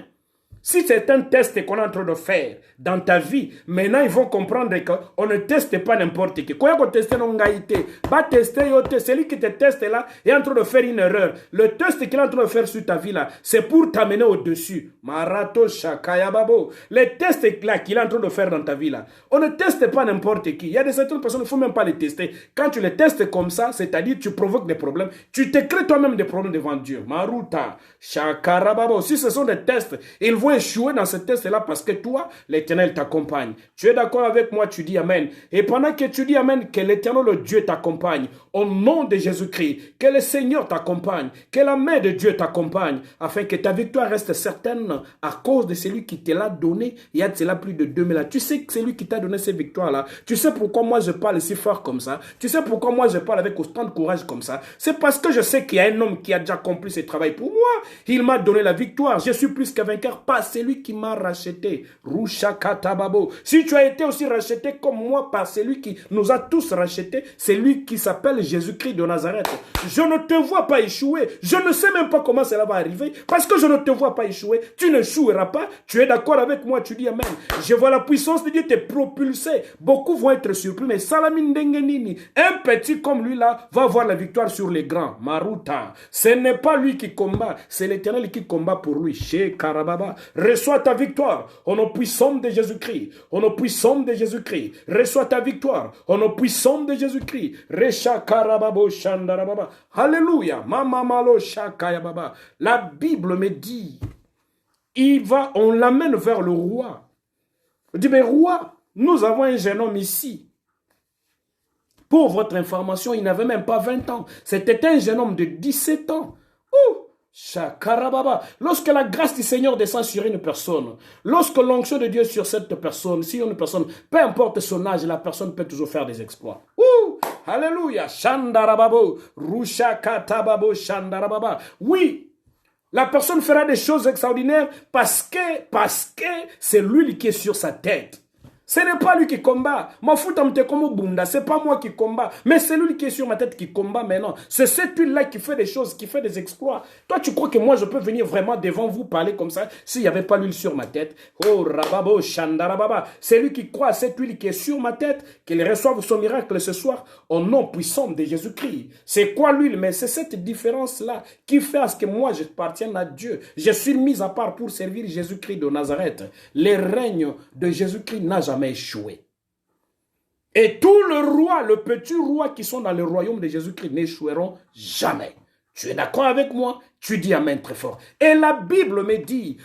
Si c'est un test qu'on est en train de faire dans ta vie, maintenant ils vont comprendre qu'on ne teste pas n'importe qui. Quand on teste non gaïté, pas tester, celui qui te teste là est en train de faire une erreur. Le test qu'il est en train de faire sur ta vie là, c'est pour t'amener au-dessus. Marato Shakaya Babo. Les tests là qu'il est en train de faire dans ta vie là, on ne teste pas n'importe qui. Il y a des certaines personnes, il ne faut même pas les tester. Quand tu les testes comme ça, c'est-à-dire tu provoques des problèmes, tu te crées toi-même des problèmes devant Dieu. Maruta Shakara Babo. Si ce sont des tests, ils vont échouer dans ce test-là parce que toi, l'Éternel t'accompagne. Tu es d'accord avec moi, tu dis Amen. Et pendant que tu dis Amen, que l'Éternel, le Dieu t'accompagne. Au nom de Jésus-Christ, que le Seigneur t'accompagne, que la main de Dieu t'accompagne, afin que ta victoire reste certaine à cause de celui qui te l'a donné il y a de cela plus de 2000 ans. Tu sais que c'est lui qui t'a donné ces victoires-là. Tu sais pourquoi moi je parle si fort comme ça. Tu sais pourquoi moi je parle avec autant de courage comme ça. C'est parce que je sais qu'il y a un homme qui a déjà accompli ce travail pour moi. Il m'a donné la victoire. Je suis plus qu'un vainqueur par celui qui m'a racheté. Rushakatababo. Si tu as été aussi racheté comme moi par celui qui nous a tous rachetés, c'est lui qui s'appelle Jésus-Christ de Nazareth. Je ne te vois pas échouer. Je ne sais même pas comment cela va arriver parce que je ne te vois pas échouer. Tu n'échoueras pas. Tu es d'accord avec moi? Tu dis Amen. Je vois la puissance de Dieu te propulser. Beaucoup vont être surpris, mais Salamine Dengenini, un petit comme lui là, va avoir la victoire sur les grands. Maruta. Ce n'est pas lui qui combat, c'est l'Éternel qui combat pour lui. Chez Karababa. Reçois ta victoire au nom puissant de Jésus-Christ. Au nom puissant de Jésus-Christ. Reçois ta victoire au nom puissant de Jésus-Christ. Recha Karababo Shandarababa. Alléluia. Mama Malo Shakaya Baba. La Bible me dit, on l'amène vers le roi. Je dis, mais roi, nous avons un jeune homme ici. Pour votre information, il n'avait même pas 20 ans. C'était un jeune homme de 17 ans. Ouh! Shakarababa. Lorsque la grâce du Seigneur descend sur une personne, lorsque l'onction de Dieu sur cette personne, si une personne, peu importe son âge, la personne peut toujours faire des exploits. Ouh! Alléluia. Shandarababo. Rushakatababo Shandarababa. Oui. La personne fera des choses extraordinaires parce que c'est l'huile qui est sur sa tête. Ce n'est pas lui qui combat. C'est pas moi qui combat. Mais c'est lui qui est sur ma tête qui combat maintenant. C'est cette huile-là qui fait des choses, qui fait des exploits. Toi, tu crois que moi, je peux venir vraiment devant vous parler comme ça s'il n'y avait pas l'huile sur ma tête? Oh, Rababo, Shandarababa. C'est lui qui croit à cette huile qui est sur ma tête, qu'il reçoive son miracle ce soir au nom puissant de Jésus-Christ. C'est quoi l'huile? Mais c'est cette différence-là qui fait à ce que moi, j'appartienne à Dieu. Je suis mis à part pour servir Jésus-Christ de Nazareth. Le règne de Jésus-Christ n'a jamais échoué. Et tous les rois, le petit roi qui sont dans le royaume de Jésus-Christ n'échoueront jamais. Tu es d'accord avec moi? Tu dis Amen très fort. Et la Bible me dit,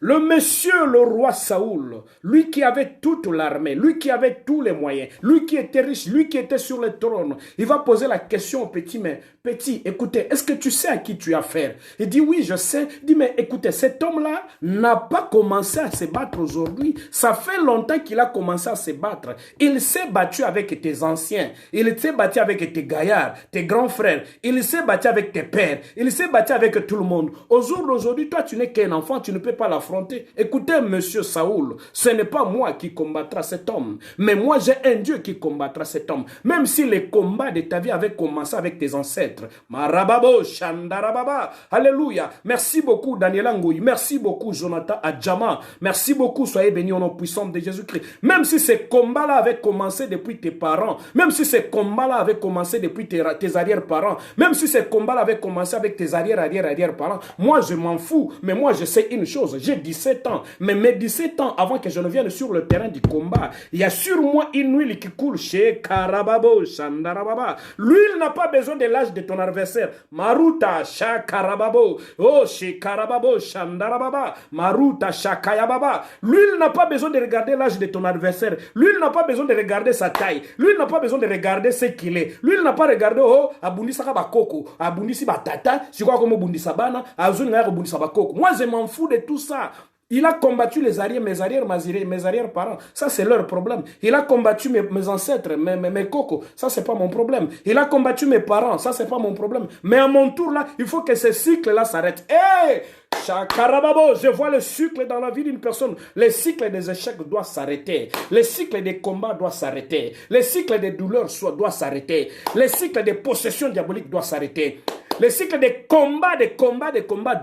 le monsieur, le roi Saoul, lui qui avait toute l'armée, lui qui avait tous les moyens, lui qui était riche, lui qui était sur le trône, il va poser la question au petit, mais petit, écoutez, est-ce que tu sais à qui tu as affaire? Il dit oui, je sais. Il dit mais écoutez, cet homme-là n'a pas commencé à se battre aujourd'hui. Ça fait longtemps qu'il a commencé à se battre. Il s'est battu avec tes anciens, il s'est battu avec tes gaillards, tes grands frères, il s'est battu avec tes pères, il s'est battu avec tout le monde. Au jour d'aujourd'hui, toi tu n'es qu'un enfant, tu ne peux pas l'affronter. confronter. Écoutez, monsieur Saoul, ce n'est pas moi qui combattra cet homme, mais moi j'ai un Dieu qui combattra cet homme. Même si les combats de ta vie avaient commencé avec tes ancêtres. Marababo, Shandarababa. Alléluia. Merci beaucoup, Daniel Angoui. Merci beaucoup, Jonathan Adjama. Merci beaucoup, soyez bénis au nom puissant de Jésus-Christ. Même si ces combats-là avaient commencé depuis tes parents, même si ces combats-là avaient commencé depuis tes arrière-parents, même si ces combats-là avaient commencé avec tes arrière-parents, moi je m'en fous, mais moi je sais une chose, j'ai 17 ans, mais mes 17 ans avant que je ne vienne sur le terrain du combat, il y a sur moi une huile qui coule chez Karababo, Shandarababa. L'huile n'a pas besoin de l'âge de ton adversaire. Maruta, Shakarababo, oh, chez Karababo, Shandarababa, Maruta, Shakayababa. L'huile n'a pas besoin de regarder l'âge de ton adversaire. L'huile n'a pas besoin de regarder sa taille. L'huile n'a pas besoin de regarder ce qu'il est. L'huile n'a pas regardé, oh, Abundisa Bakoko, Abundisi Batata, si quoi comme Abundisa Bana, Azun Abundisa Bakoko. Moi, je m'en fous de tout ça. Il a combattu les arrières, mes arrière-parents. Ça, c'est leur problème. Il a combattu mes ancêtres, mes cocos. Ça, c'est pas mon problème. Il a combattu mes parents. Ça, c'est pas mon problème. Mais à mon tour, là, il faut que ce cycle-là s'arrête. Hé! Chakarababo, je vois le cycle dans la vie d'une personne. Le cycle des échecs doit s'arrêter. Le cycle des combats doit s'arrêter. Le cycle des douleurs doit s'arrêter. Le cycle des possessions diaboliques doit s'arrêter. Le cycle des combats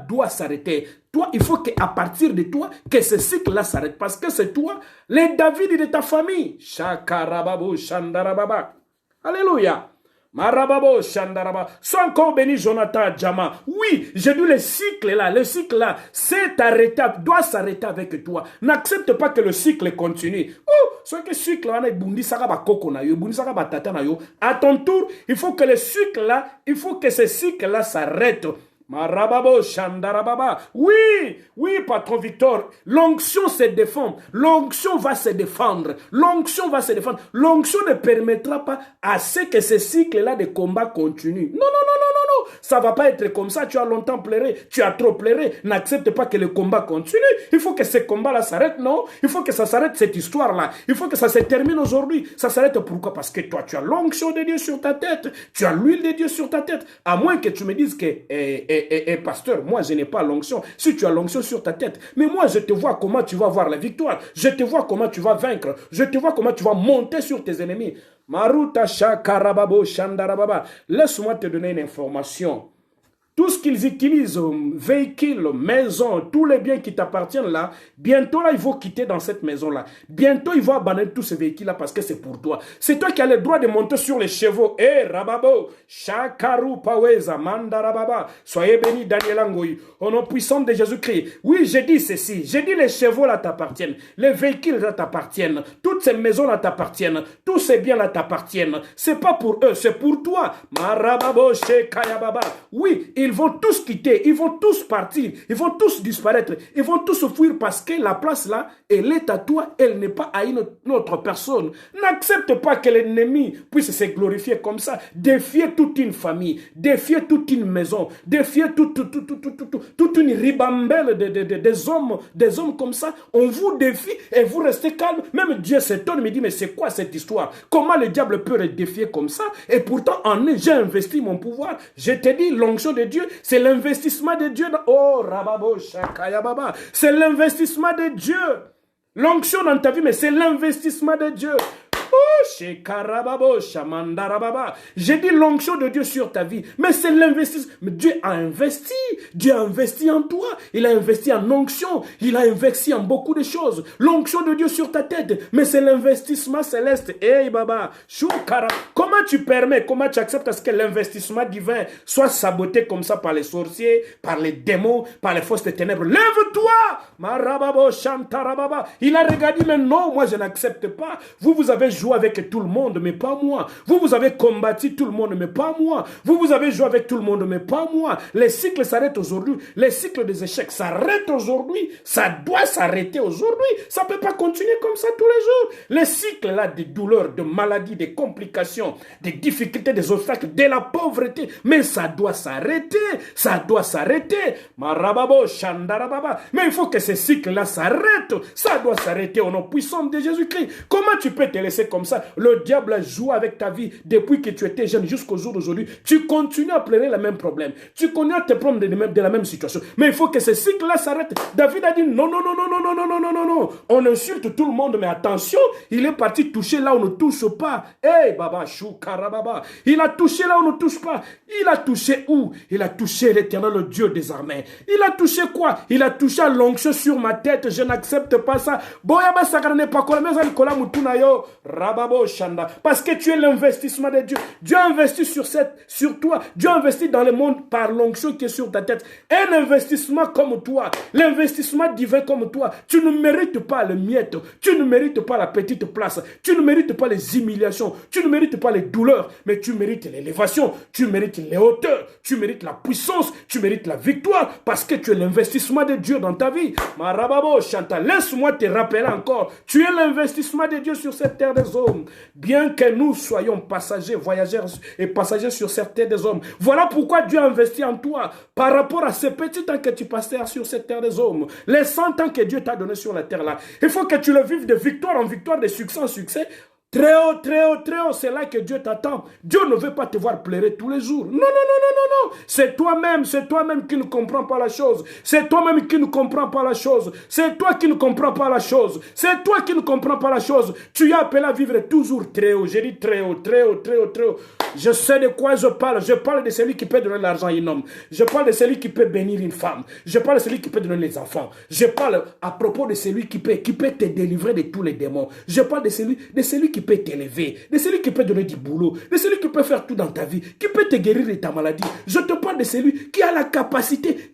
doit s'arrêter. Toi, il faut qu'à partir de toi, que ce cycle-là s'arrête. Parce que c'est toi, les David de ta famille. Shakarababo, Shandarababa. Alléluia. Marababo, Shandaraba. Sois encore béni, Jonathan Djama. Oui, j'ai dit le cycle-là, c'est arrêté, doit s'arrêter avec toi. N'accepte pas que le cycle continue. Soit que le cycle-là, à ton tour, il faut que ce cycle-là s'arrête. Marababo, Shandarababa. Oui, patron Victor. L'onction se défend. L'onction va se défendre. L'onction ne permettra pas à ce que ce cycle-là de combat continue. Non. Ça va pas être comme ça. Tu as longtemps pleuré. Tu as trop pleuré. N'accepte pas que le combat continue. Il faut que ce combat-là s'arrête, non? Il faut que ça s'arrête, cette histoire-là. Il faut que ça se termine aujourd'hui. Ça s'arrête pourquoi? Parce que toi, tu as l'onction de Dieu sur ta tête. Tu as l'huile de Dieu sur ta tête. À moins que tu me dises que, pasteur, moi, je n'ai pas l'onction. Si tu as l'onction sur ta tête. Mais moi, je te vois comment tu vas avoir la victoire. Je te vois comment tu vas vaincre. Je te vois comment tu vas monter sur tes ennemis. Maruta Shakarababo Shandarababa. Laisse-moi te donner une information. Tout ce qu'ils utilisent, véhicules, maisons, tous les biens qui t'appartiennent là, bientôt là, ils vont quitter dans cette maison-là. Bientôt, ils vont abandonner tous ces véhicules-là parce que c'est pour toi. C'est toi qui as le droit de monter sur les chevaux. Rababo, Shakaru Paweza, Mandarababa. Soyez bénis, Daniel Angoui, au nom puissant de Jésus-Christ. Oui, j'ai dit ceci. J'ai dit les chevaux là t'appartiennent. Les véhicules là t'appartiennent. Toutes ces maisons là t'appartiennent. Tous ces biens là t'appartiennent. C'est pas pour eux, c'est pour toi. Marababo, Shekayababa. Oui, ils vont tous quitter, ils vont tous partir, ils vont tous disparaître, ils vont tous fuir parce que la place là, elle est à toi, elle n'est pas à une autre personne. N'accepte pas que l'ennemi puisse se glorifier comme ça, défier toute une famille, défier toute une maison, défier toute une ribambelle des hommes comme ça. On vous défie et vous restez calme. Même Dieu s'étonne, me dit, mais c'est quoi cette histoire? Comment le diable peut le défier comme ça? Et pourtant, j'ai investi mon pouvoir. Je te dis, l'onction de Dieu, c'est l'investissement de Dieu. Oh, Rababo, Shakayababa. C'est l'investissement de Dieu. L'onction dans ta vie, mais c'est l'investissement de Dieu. Oh, Shekarababo, Shamandarababa. J'ai dit l'onction de Dieu sur ta vie, mais c'est l'investissement. Mais Dieu a investi. Dieu a investi en toi. Il a investi en onction. Il a investi en beaucoup de choses. L'onction de Dieu sur ta tête, mais c'est l'investissement céleste. Hey, Baba. Shukara. Comment tu permets, comment tu acceptes à ce que l'investissement divin soit saboté comme ça par les sorciers, par les démons, par les forces des ténèbres? Lève-toi. Marababo, Shantarababa. Il a regardé, mais non, moi je n'accepte pas. Vous avez joué avec tout le monde, mais pas moi. Vous avez combattu tout le monde, mais pas moi. Vous avez joué avec tout le monde, mais pas moi. Les cycles s'arrêtent aujourd'hui. Les cycles des échecs s'arrêtent aujourd'hui. Ça doit s'arrêter aujourd'hui. Ça ne peut pas continuer comme ça tous les jours. Les cycles là de douleurs, de maladies, de complications, des difficultés, des obstacles, de la pauvreté. Mais ça doit s'arrêter. Ça doit s'arrêter. Marababo, Shandarababa. Mais il faut que ce cycle-là s'arrête. Ça doit s'arrêter au nom puissant de Jésus-Christ. Comment tu peux te laisser comme ça? Le diable joue avec ta vie depuis que tu étais jeune jusqu'au jour d'aujourd'hui. Tu continues à pleurer les mêmes problèmes. Tu continues à te prendre de la même situation. Mais il faut que ce cycle-là s'arrête. David a dit non, non, non, non, non, non, non, non, non, non, non. On insulte tout le monde, mais attention, il est parti toucher là où on ne touche pas. Hey, Baba, Chou, Karababa. Il a touché là où on ne touche pas. Il a touché où? Il a touché l'Éternel, le Dieu des armées. Il a touché quoi? Il a touché l'onction sur ma tête. Je n'accepte pas ça. Boyaba Sakarane Pakola, Mezalikola Mutunayo, Rababo Shanda. Parce que tu es l'investissement de Dieu. Dieu a investi sur toi. Dieu a investi dans le monde par l'onction qui est sur ta tête. Un investissement comme toi. L'investissement divin comme toi. Tu ne mérites pas le miette. Tu ne mérites pas la petite place. Tu ne mérites pas les humiliations. Tu ne mérites pas les douleurs. Mais tu mérites l'élévation. Tu mérites les hauteurs. Tu mérites la puissance. Tu mérites la victoire. Parce que tu es l'investissement de Dieu dans ta vie. Marababo Chantal, laisse-moi te rappeler encore. Tu es l'investissement de Dieu sur cette terre des hommes. Bien que nous soyons passagers, voyageurs et passagers sur cette terre des hommes. Voilà pourquoi Dieu a investi en toi. Par rapport à ces petits temps que tu passais sur cette terre des hommes. Les 100 ans que Dieu t'a donné sur la terre là. Il faut que tu le vives de victoire en victoire, de succès en succès. Très haut, très haut, très haut, c'est là que Dieu t'attend. Dieu ne veut pas te voir pleurer tous les jours. Non, non, non, non, non, non. C'est toi-même qui ne comprends pas la chose. C'est toi-même qui ne comprends pas la chose. C'est toi qui ne comprends pas la chose. C'est toi qui ne comprends pas la chose. Tu es appelé à vivre toujours très haut. J'ai dit très haut, très haut, très haut, très haut. Je sais de quoi je parle. Je parle de celui qui peut donner l'argent à un homme. Je parle de celui qui peut bénir une femme. Je parle de celui qui peut donner les enfants. Je parle à propos de celui qui peut te délivrer de tous les démons. Je parle de celui qui peut t'élever, de celui qui peut donner du boulot, de celui qui peut faire tout dans ta vie, qui peut te guérir de ta maladie. Je te parle de celui qui a la capacité,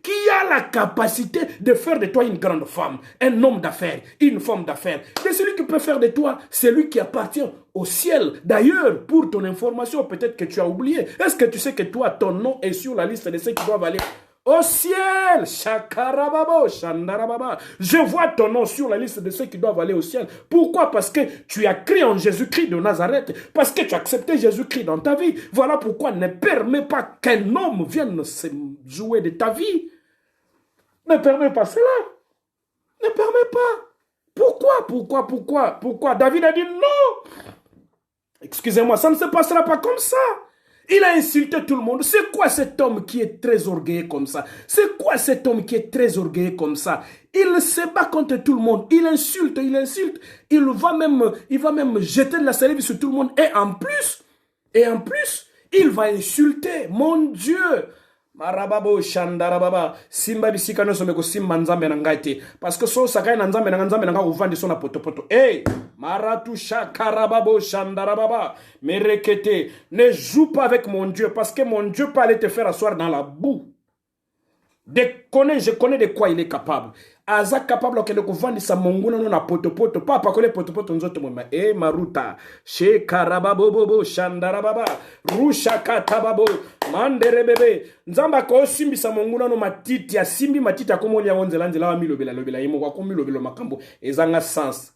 de faire de toi une grande femme, un homme d'affaires, une femme d'affaires. De celui qui peut faire de toi celui qui appartient au ciel. D'ailleurs, pour ton information, peut-être que tu as oublié. Est-ce que tu sais que toi, ton nom est sur la liste de ceux qui doivent aller au ciel? Shakarababo, Shandarababa. Je vois ton nom sur la liste de ceux qui doivent aller au ciel. Pourquoi? Parce que tu as cru en Jésus-Christ de Nazareth. Parce que tu as accepté Jésus-Christ dans ta vie. Voilà pourquoi ne permets pas qu'un homme vienne se jouer de ta vie. Ne permets pas cela. Ne permets pas. Pourquoi? David a dit non. Excusez-moi, ça ne se passera pas comme ça. Il a insulté tout le monde. C'est quoi cet homme qui est très orgueilleux comme ça? C'est quoi cet homme qui est très orgueilleux comme ça? Il se bat contre tout le monde. Il insulte. Il va même jeter de la salive sur tout le monde. Et en plus, il va insulter. Mon Dieu! Marababo Shandarababa Simba bisika no someko simba nzambe na ngaite parce que so sakai na nzambe na uvandi so na potopoto. Hey, Maratu Shakarababo Shandarababa merekete, ne joue pas avec mon Dieu parce que mon Dieu peut aller te faire asseoir dans la boue. Je connais de quoi il est capable. Aza capable de kuvandi sa monguna no na potopoto papa kole potopoto nzoto mwema. Maruta she karababobo Shandarababa rusha katababo mandere bebe nzamba ko simbi sa monguna no matiti ya simbi matiti akomoni ya onzela nzela wa milobela yimo kwa komilobelo makambo ezanga sens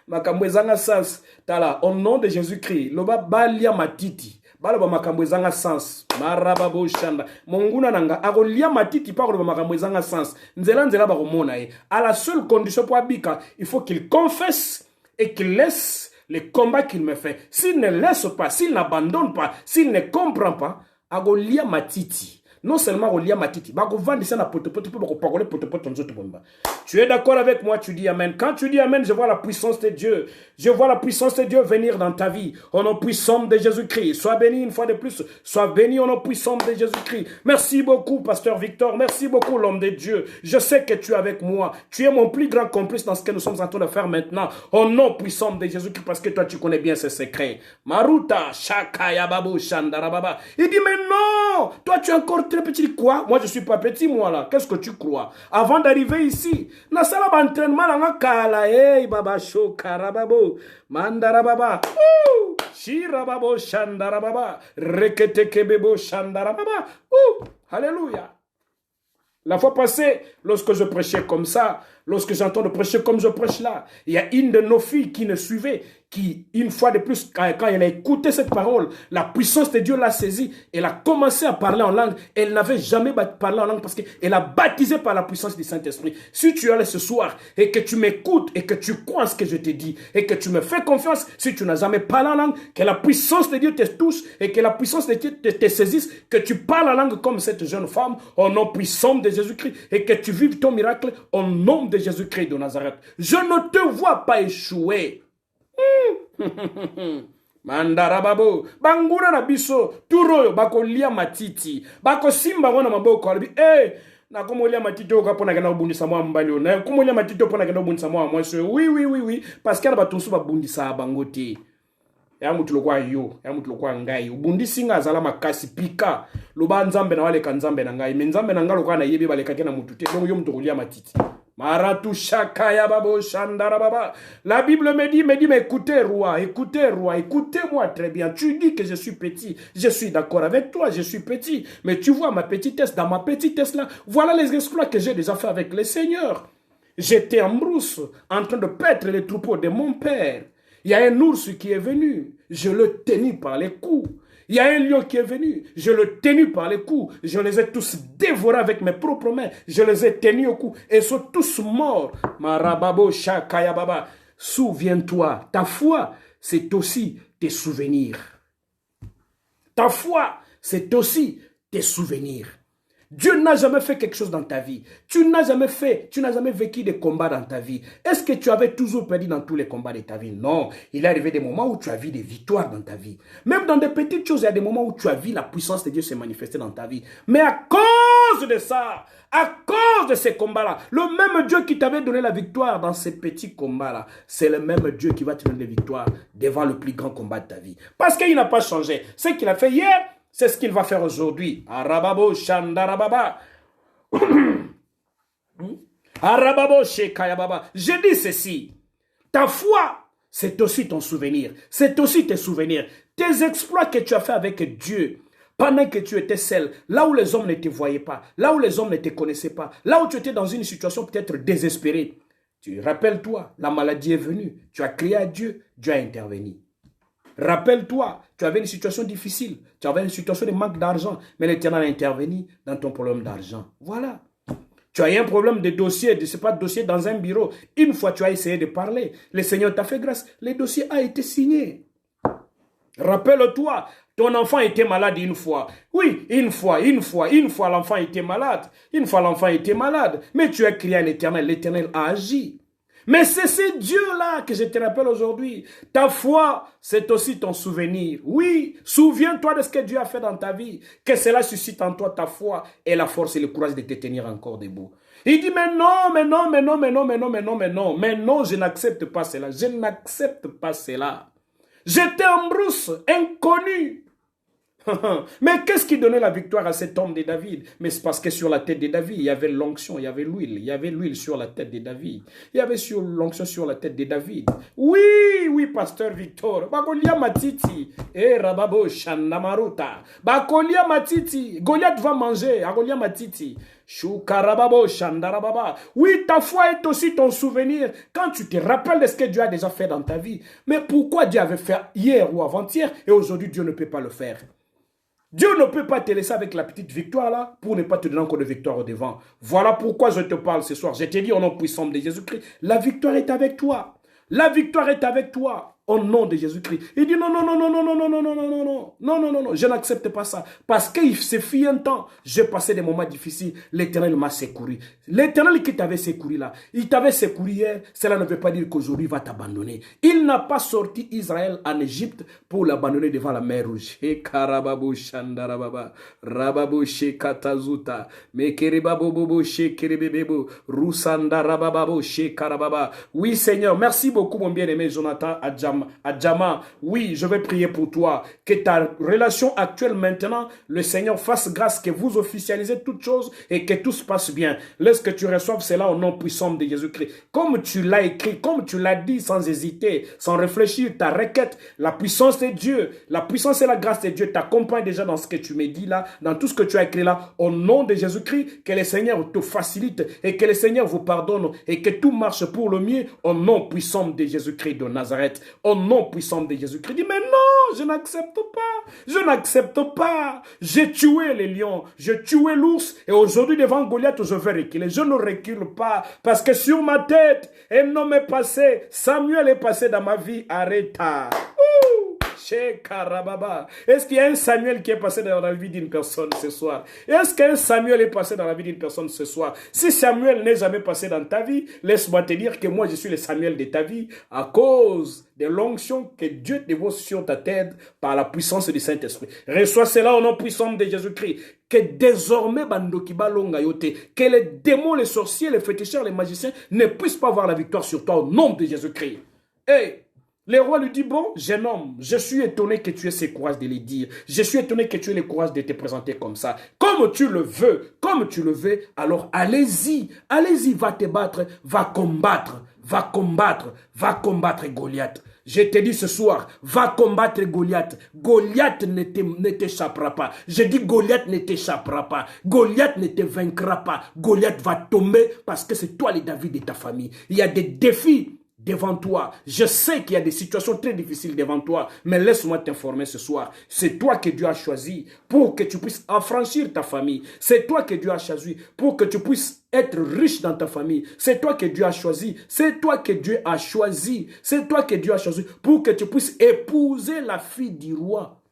makambo ezanga sens tala au nom de Jésus-Christ loba balia matiti baloba makambo ezanga sens marababo shanda monguna nanga akolia matiti pa koloba makambo ezanga sens nzela bakomona ye à la seule condition pour abika il faut qu'il confesse et qu'il laisse le combat qu'il me fait. S'il ne laisse pas, s'il n'abandonne pas, s'il ne comprend pas, akolia matiti. Non seulement akolia matiti, tu es d'accord avec moi, tu dis amen. Quand tu dis amen, je vois la puissance de Dieu. Je vois la puissance de Dieu venir dans ta vie. Au nom puissant de Jésus-Christ. Sois béni une fois de plus. Sois béni au nom puissant de Jésus-Christ. Merci beaucoup, Pasteur Victor. Merci beaucoup, l'homme de Dieu. Je sais que tu es avec moi. Tu es mon plus grand complice dans ce que nous sommes en train de faire maintenant. Au nom puissant de Jésus-Christ, parce que toi, tu connais bien ses secrets. Maruta, Shakaya Babu, Shandarababa. Il dit, mais non, toi, tu es encore très petit. Quoi? Moi, je suis pas petit, moi, là. Qu'est-ce que tu crois? Avant d'arriver ici, na sala ba entraînement la kala hey baba show karababo mandarababa shirababo shandarababa rekete kebebo shandarababa alléluia. La fois passée, lorsque je prêchais comme ça, lorsque j'entends de prêcher comme je prêche là, il y a une de nos filles qui ne suivait, qui, une fois de plus, quand elle a écouté cette parole, la puissance de Dieu l'a saisie. Elle a commencé à parler en langue. Elle n'avait jamais parlé en langue parce qu'elle a baptisé par la puissance du Saint-Esprit. Si tu es là ce soir et que tu m'écoutes et que tu crois à ce que je te dis et que tu me fais confiance, si tu n'as jamais parlé en langue, que la puissance de Dieu te touche et que la puissance de Dieu te saisisse, que tu parles en langue comme cette jeune femme au nom puissant de Jésus-Christ et que tu vives ton miracle au nom de Jésus-Christ de Nazareth. Je ne te vois pas échouer. Mandarababo bangura na biso turo bako lia matiti bako simba wana maboko albi na komolia matiti okapona kana obundisa mwa mbali na komolia matiti opona kana obundisa mwa mwese oui parce que ba tunsu ba bundisa bangote ya mutu lokwa ngai ubundisi nga azala makasi pika loba nzambe na wale kanzambe na ngai menzambe na ngalo kana yebe baleka kana mutu te donc yo mutu kolia matiti. Maratu shakaya babo shandara baba. La Bible me dit, mais écoutez roi, écoutez-moi très bien. Tu dis que je suis petit, je suis d'accord avec toi, je suis petit. Mais tu vois ma petitesse, dans ma petitesse là, voilà les exploits que j'ai déjà fait avec le Seigneur. J'étais en brousse, en train de paître les troupeaux de mon père. Il y a un ours qui est venu, je le tenais par les coups. Il y a un lion qui est venu, je le tenu par les coups, je les ai tous dévorés avec mes propres mains, je les ai tenus au cou et ils sont tous morts. Marababo shakaya baba. Souviens-toi, ta foi, c'est aussi tes souvenirs. Ta foi, c'est aussi tes souvenirs. Dieu n'a jamais fait quelque chose dans ta vie. Tu n'as jamais vécu des combats dans ta vie. Est-ce que tu avais toujours perdu dans tous les combats de ta vie? Non. Il est arrivé des moments où tu as vu des victoires dans ta vie. Même dans des petites choses, il y a des moments où tu as vu la puissance de Dieu se manifester dans ta vie. Mais à cause de ça, à cause de ces combats-là, le même Dieu qui t'avait donné la victoire dans ces petits combats-là, c'est le même Dieu qui va te donner la victoire devant le plus grand combat de ta vie. Parce qu'il n'a pas changé. Ce qu'il a fait hier, c'est ce qu'il va faire aujourd'hui. Arababo Shandarababa. Arababo Shekayababa. Je dis ceci. Ta foi, c'est aussi ton souvenir. C'est aussi tes souvenirs. Tes exploits que tu as fait avec Dieu pendant que tu étais seul, là où les hommes ne te voyaient pas, là où les hommes ne te connaissaient pas, là où tu étais dans une situation peut-être désespérée. Tu rappelles-toi, la maladie est venue. Tu as crié à Dieu, Dieu a intervenu. Rappelle-toi, tu avais une situation difficile, tu avais une situation de manque d'argent, mais l'Éternel a intervenu dans ton problème d'argent. Voilà. Tu as eu un problème de dossier, de ce pas de dossier dans un bureau. Une fois, tu as essayé de parler. Le Seigneur t'a fait grâce. Le dossier a été signé. Rappelle-toi, ton enfant était malade une fois. Oui, une fois, l'enfant était malade. Une fois, l'enfant était malade. Mais tu as crié à l'Éternel, l'Éternel a agi. Mais c'est ce Dieu-là que je te rappelle aujourd'hui. Ta foi, c'est aussi ton souvenir. Oui, souviens-toi de ce que Dieu a fait dans ta vie. Que cela suscite en toi ta foi et la force et le courage de te tenir encore debout. Il dit, mais non, je n'accepte pas cela. Je n'accepte pas cela. J'étais en brousse, inconnu. Mais qu'est-ce qui donnait la victoire à cet homme de David? Mais c'est parce que sur la tête de David, il y avait l'onction, il y avait l'huile sur la tête de David. Il y avait l'onction sur la tête de David. Oui, pasteur Victor. Bakolia matiti. Rababo shandamaruta. Bakolia matiti. Goliath va manger. Agolia matiti. Shukarababo shandarababa. Oui, ta foi est aussi ton souvenir. Quand tu te rappelles de ce que Dieu a déjà fait dans ta vie. Mais pourquoi Dieu avait fait hier ou avant-hier et aujourd'hui Dieu ne peut pas le faire? Dieu ne peut pas te laisser avec la petite victoire là pour ne pas te donner encore de victoire au devant. Voilà pourquoi je te parle ce soir. Je t'ai dit au nom puissant de Jésus-Christ, la victoire est avec toi. La victoire est avec toi. Au nom de Jésus-Christ. Il dit non, je n'accepte pas ça. Parce qu'il se fit un temps, j'ai passé des moments difficiles, l'Éternel m'a secouru. L'Éternel qui t'avait secouru là, il t'avait secouru hier, cela ne veut pas dire qu'aujourd'hui il va t'abandonner. Il n'a pas sorti Israël en Égypte pour l'abandonner devant la mer rouge. Oui Seigneur, merci beaucoup mon bien-aimé Jonathan Adjama, oui, je vais prier pour toi. Que ta relation actuelle maintenant, le Seigneur fasse grâce, que vous officialisez toutes choses et que tout se passe bien. Laisse que tu reçoives cela au nom puissant de Jésus-Christ. Comme tu l'as écrit, comme tu l'as dit sans hésiter, sans réfléchir, ta requête, la puissance de Dieu, la puissance et la grâce de Dieu t'accompagnent déjà dans ce que tu me dis là, dans tout ce que tu as écrit là, au nom de Jésus-Christ, que le Seigneur te facilite et que le Seigneur vous pardonne et que tout marche pour le mieux au nom puissant de Jésus-Christ de Nazareth. au nom puissant de Jésus-Christ. Dis, mais non, je n'accepte pas. Je n'accepte pas. J'ai tué les lions, j'ai tué l'ours, et aujourd'hui devant Goliath, je vais reculer. Je ne recule pas, parce que sur ma tête, un homme est passé, Samuel est passé dans ma vie, arrêta. Est-ce qu'il y a un Samuel qui est passé dans la vie d'une personne ce soir? Est-ce qu'un Samuel est passé dans la vie d'une personne ce soir? Si Samuel n'est jamais passé dans ta vie, laisse-moi te dire que moi je suis le Samuel de ta vie à cause de l'onction que Dieu déverse sur ta tête par la puissance du Saint-Esprit. Reçois cela au nom puissant de Jésus-Christ. Que désormais, que les démons, les sorciers, les féticheurs, les magiciens ne puissent pas avoir la victoire sur toi au nom de Jésus-Christ. Hey! Le roi lui dit, bon, jeune homme, je suis étonné que tu aies ce courage de les dire. Je suis étonné que tu aies le courage de te présenter comme ça. Comme tu le veux, alors allez-y, va te battre, va combattre Goliath. Je te dis ce soir, va combattre Goliath. Goliath ne t'échappera pas. Je dis Goliath ne t'échappera pas. Goliath ne te vaincra pas. Goliath va tomber parce que c'est toi le David de ta famille. Il y a des défis devant toi. Je sais qu'il y a des situations très difficiles devant toi, mais laisse-moi t'informer ce soir. C'est toi que Dieu a choisi pour que tu puisses affranchir ta famille. C'est toi que Dieu a choisi pour que tu puisses être riche dans ta famille. C'est toi que Dieu a choisi. C'est toi que Dieu a choisi. C'est toi que Dieu a choisi pour que tu puisses épouser la fille du roi.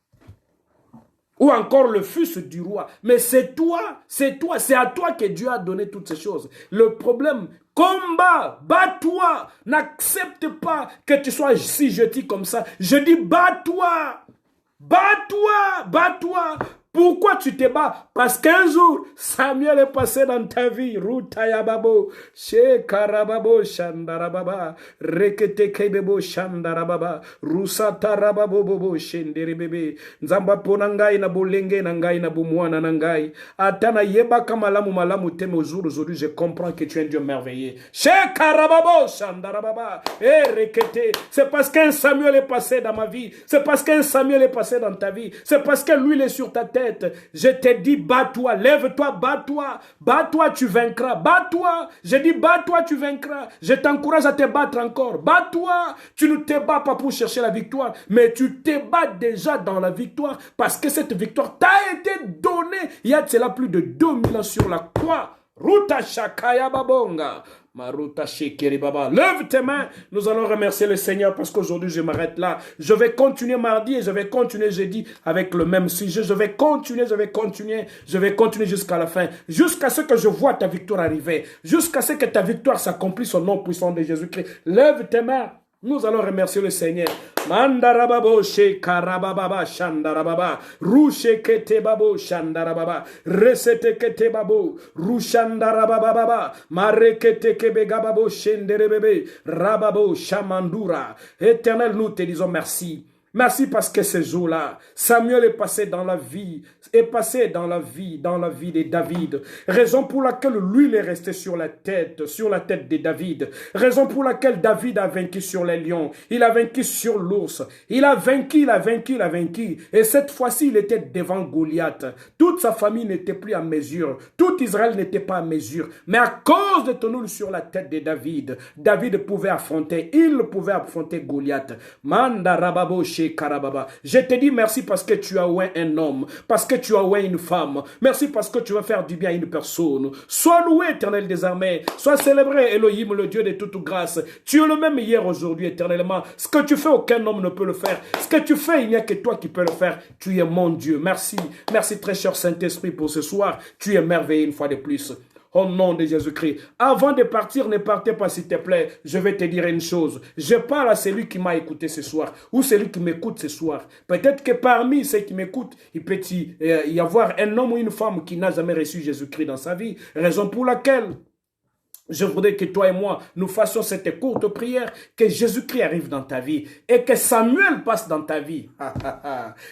Ou encore le fils du roi. Mais c'est toi, c'est à toi que Dieu a donné toutes ces choses. Le problème, combat, bats-toi, n'accepte pas que tu sois si jeté comme ça. Je dis bats-toi, bats-toi. Pourquoi tu te bats? Parce qu'un jour, Samuel est passé dans ta vie. Rutayababo, Shekarababo, Shandarababa, Reketekebebo, Shandarababa, Rusatarababo, Bobo, Shenderebebe, Nzamba Ponangai, Nabolenge, Nangai, Nabumwana, Nangai. Atana Yeba Kamalamu, Malamu, Teme au jour aujourd'hui, je comprends que tu es un Dieu merveilleux. Shekarababo, Shandarababa, Rekete. C'est parce qu'un Samuel est passé dans ma vie. C'est parce qu'un Samuel est passé dans ta vie. C'est parce que lui, il est sur ta tête. Je te dis, bats-toi, lève-toi, bats-toi, tu vaincras, bats-toi, je dis, bats-toi, tu vaincras, je t'encourage à te battre encore, bats-toi, tu ne te bats pas pour chercher la victoire, mais tu te bats déjà dans la victoire, parce que cette victoire t'a été donnée, il y a de cela plus de 2000 ans sur la croix. Ruta Shakaya Babonga. Maruta Shekeri Baba. Lève tes mains. Nous allons remercier le Seigneur parce qu'aujourd'hui je m'arrête là. Je vais continuer mardi et je vais continuer jeudi avec le même sujet. Je vais continuer jusqu'à la fin. Jusqu'à ce que je vois ta victoire arriver. Jusqu'à ce que ta victoire s'accomplisse au nom puissant de Jésus-Christ. Lève tes mains. Nous allons remercier le Seigneur. Mandarababo shekarababa shandarababa rushe kete babo shandarababa resete kete babo rushandarababa marekete kebegababo shenderebebe rababo shamandura. Éternel, nous te disons merci. Merci parce que ce jour-là, Samuel est passé dans la vie de David. Raison pour laquelle lui, il est resté sur la tête de David. Raison pour laquelle David a vaincu sur les lions. Il a vaincu sur l'ours. Il a vaincu. Et cette fois-ci, il était devant Goliath. Toute sa famille n'était plus à mesure. Tout Israël n'était pas à mesure. Mais à cause de ton nom sur la tête de David, il pouvait affronter Goliath. Karababa. Je te dis merci parce que tu as oué un homme, parce que tu as oué une femme. Merci parce que tu vas faire du bien à une personne. Sois loué, Éternel des armées. Sois célébré, Elohim, le Dieu de toute grâce. Tu es le même hier, aujourd'hui, éternellement. Ce que tu fais, aucun homme ne peut le faire. Ce que tu fais, il n'y a que toi qui peux le faire. Tu es mon Dieu. Merci. Merci, très cher Saint-Esprit, pour ce soir. Tu es merveilleux une fois de plus. Au nom de Jésus-Christ. Avant de partir, ne partez pas s'il te plaît. Je vais te dire une chose. Je parle à celui qui m'a écouté ce soir ou celui qui m'écoute ce soir. Peut-être que parmi ceux qui m'écoutent, il peut y avoir un homme ou une femme qui n'a jamais reçu Jésus-Christ dans sa vie. Raison pour laquelle je voudrais que toi et moi, nous fassions cette courte prière, que Jésus-Christ arrive dans ta vie et que Samuel passe dans ta vie.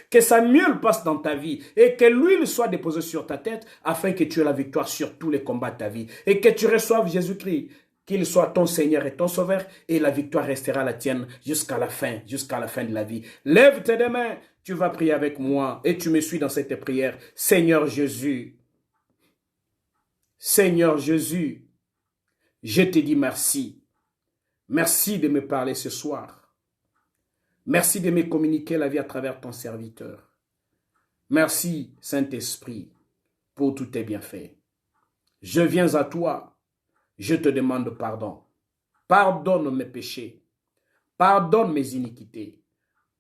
Que Samuel passe dans ta vie et que l'huile soit déposée sur ta tête afin que tu aies la victoire sur tous les combats de ta vie et que tu reçoives Jésus-Christ, qu'il soit ton Seigneur et ton Sauveur et la victoire restera la tienne jusqu'à la fin de la vie. Lève tes deux mains, tu vas prier avec moi et tu me suis dans cette prière. Seigneur Jésus, je te dis merci. Merci de me parler ce soir. Merci de me communiquer la vie à travers ton serviteur. Merci, Saint-Esprit, pour tous tes bienfaits. Je viens à toi, je te demande pardon. Pardonne mes péchés, pardonne mes iniquités,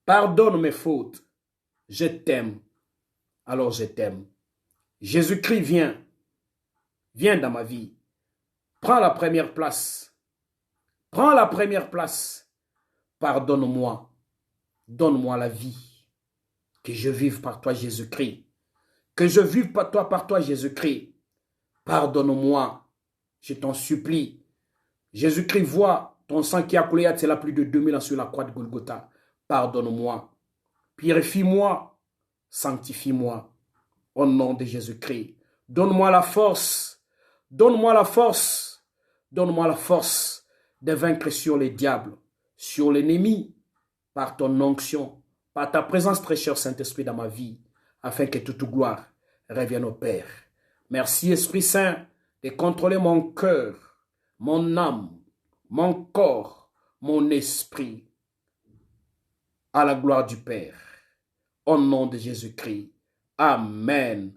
pardonne mes fautes. Je t'aime, alors je t'aime. Jésus-Christ, viens dans ma vie. Prends la première place. Prends la première place. Pardonne-moi. Donne-moi la vie. Que je vive par toi, Jésus-Christ. Que je vive par toi, Jésus-Christ. Pardonne-moi. Je t'en supplie. Jésus-Christ, vois ton sang qui a coulé à cela plus de 2000 ans sur la croix de Golgotha. Pardonne-moi. Purifie-moi. Sanctifie-moi. Au nom de Jésus-Christ. Donne-moi la force. Donne-moi la force. Donne-moi la force de vaincre sur les diables, sur l'ennemi, par ton onction, par ta présence très chère Saint-Esprit dans ma vie, afin que toute gloire revienne au Père. Merci Esprit Saint de contrôler mon cœur, mon âme, mon corps, mon esprit, à la gloire du Père. Au nom de Jésus-Christ. Amen.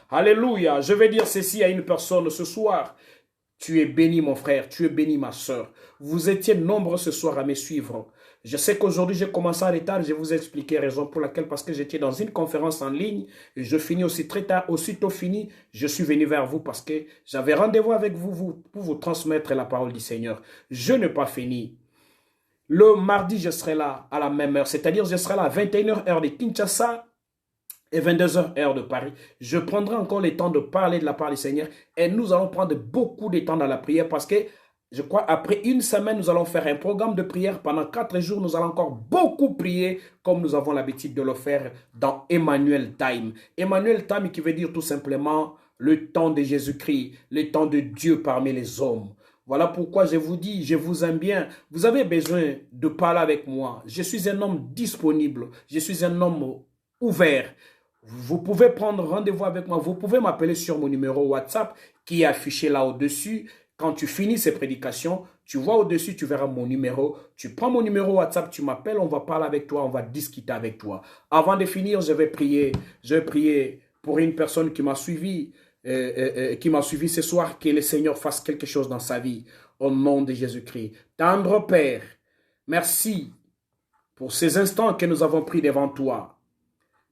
Alléluia. Je vais dire ceci à une personne ce soir. Tu es béni mon frère, tu es béni ma soeur. Vous étiez nombreux ce soir à me suivre. Je sais qu'aujourd'hui j'ai commencé en retard, je vous ai expliqué la raison pour laquelle, parce que j'étais dans une conférence en ligne et je finis aussi très tard. Aussitôt fini, je suis venu vers vous parce que j'avais rendez-vous avec vous pour vous transmettre la parole du Seigneur. Je n'ai pas fini. Le mardi, je serai là à la même heure, c'est-à-dire je serai là à 21h heure de Kinshasa et 22h heure de Paris. Je prendrai encore le temps de parler de la part du Seigneur et nous allons prendre beaucoup de temps dans la prière parce que je crois après une semaine, nous allons faire un programme de prière. Pendant 4 jours, nous allons encore beaucoup prier comme nous avons l'habitude de le faire dans Emmanuel Time. Emmanuel Time qui veut dire tout simplement le temps de Jésus-Christ, le temps de Dieu parmi les hommes. Voilà pourquoi je vous dis, je vous aime bien. Vous avez besoin de parler avec moi. Je suis un homme disponible. Je suis un homme ouvert. Vous pouvez prendre rendez-vous avec moi. Vous pouvez m'appeler sur mon numéro WhatsApp qui est affiché là au-dessus. Quand tu finis ces prédications, tu vois au-dessus, tu verras mon numéro. Tu prends mon numéro WhatsApp, tu m'appelles, on va parler avec toi, on va discuter avec toi. Avant de finir, je vais prier. Je vais prier pour une personne qui m'a suivi. Ce soir, que le Seigneur fasse quelque chose dans sa vie, au nom de Jésus-Christ. Tendre Père, merci pour ces instants que nous avons pris devant toi.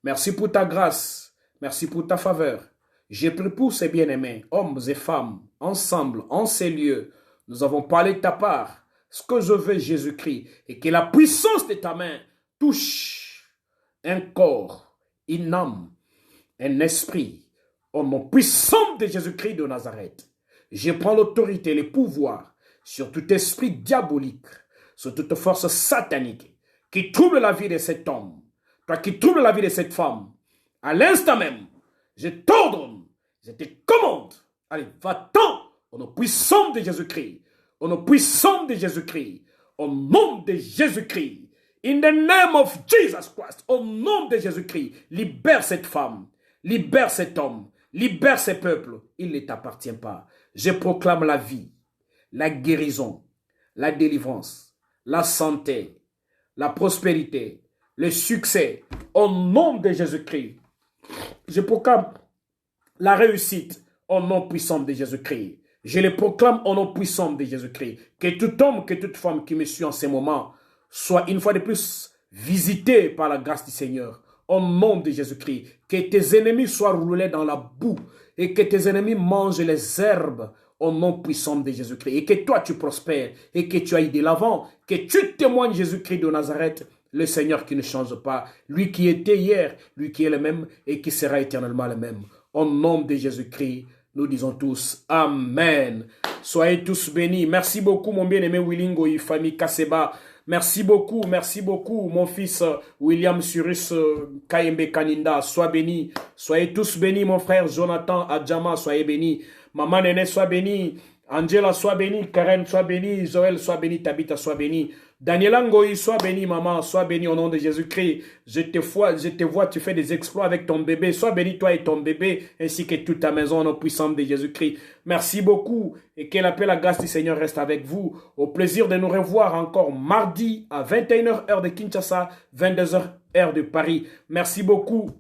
Merci pour ta grâce, merci pour ta faveur. J'ai pris pour ces bien-aimés, hommes et femmes, ensemble, en ces lieux. Nous avons parlé de ta part, ce que je veux, Jésus-Christ, et que la puissance de ta main touche un corps, une âme, un esprit, au nom puissant de Jésus-Christ de Nazareth. Je prends l'autorité et le pouvoir sur tout esprit diabolique, sur toute force satanique qui trouble la vie de cet homme, toi qui trouble la vie de cette femme. À l'instant même, je t'ordonne, je te commande, allez, va-t'en au nom puissant de Jésus-Christ, au nom puissant de Jésus-Christ, au nom de Jésus-Christ. In the name of Jesus Christ, au nom de Jésus-Christ, libère cette femme, libère cet homme, libère ces peuples, il ne t'appartient pas. Je proclame la vie, la guérison, la délivrance, la santé, la prospérité, le succès, au nom de Jésus-Christ. Je proclame la réussite au nom puissant de Jésus-Christ. Je le proclame au nom puissant de Jésus-Christ. Que tout homme, que toute femme qui me suit en ce moment soit une fois de plus visité par la grâce du Seigneur. Au nom de Jésus-Christ, que tes ennemis soient roulés dans la boue et que tes ennemis mangent les herbes au nom puissant de Jésus-Christ. Et que toi tu prospères et que tu ailles de l'avant, que tu témoignes Jésus-Christ de Nazareth, le Seigneur qui ne change pas, lui qui était hier, lui qui est le même et qui sera éternellement le même. Au nom de Jésus-Christ, nous disons tous Amen. Soyez tous bénis. Merci beaucoup mon bien-aimé Willingo et famille Kaseba. Merci beaucoup, mon fils William Cyrus Kayembe Kaninda, sois béni. Soyez tous bénis, mon frère Jonathan Adjama, soyez béni. Maman Néné, sois béni. Angela, sois béni. Karen, sois béni. Joël, sois béni. Tabitha, sois béni. Daniela Ngoï, sois béni, maman, sois béni au nom de Jésus-Christ. Je te vois, tu fais des exploits avec ton bébé. Sois béni, toi et ton bébé, ainsi que toute ta maison, au nom puissant de Jésus-Christ. Merci beaucoup et que la paix, la grâce du Seigneur reste avec vous. Au plaisir de nous revoir encore mardi à 21h heure de Kinshasa, 22h heure de Paris. Merci beaucoup.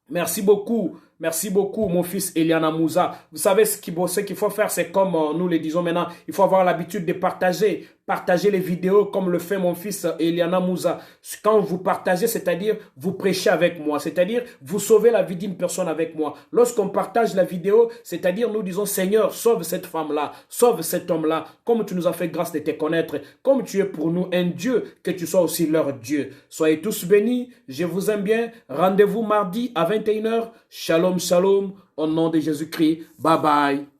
Merci beaucoup. Merci beaucoup, mon fils Eliana Mouza. Vous savez ce qu'il faut faire, c'est comme nous le disons maintenant, il faut avoir l'habitude de partager. Partagez les vidéos comme le fait mon fils Eliana Mouza. Quand vous partagez, c'est-à-dire vous prêchez avec moi, c'est-à-dire vous sauvez la vie d'une personne avec moi. Lorsqu'on partage la vidéo, c'est-à-dire nous disons Seigneur, sauve cette femme-là, sauve cet homme-là, comme tu nous as fait grâce de te connaître, comme tu es pour nous un Dieu, que tu sois aussi leur Dieu. Soyez tous bénis, je vous aime bien. Rendez-vous mardi à 21h. Shalom, shalom, au nom de Jésus-Christ. Bye bye.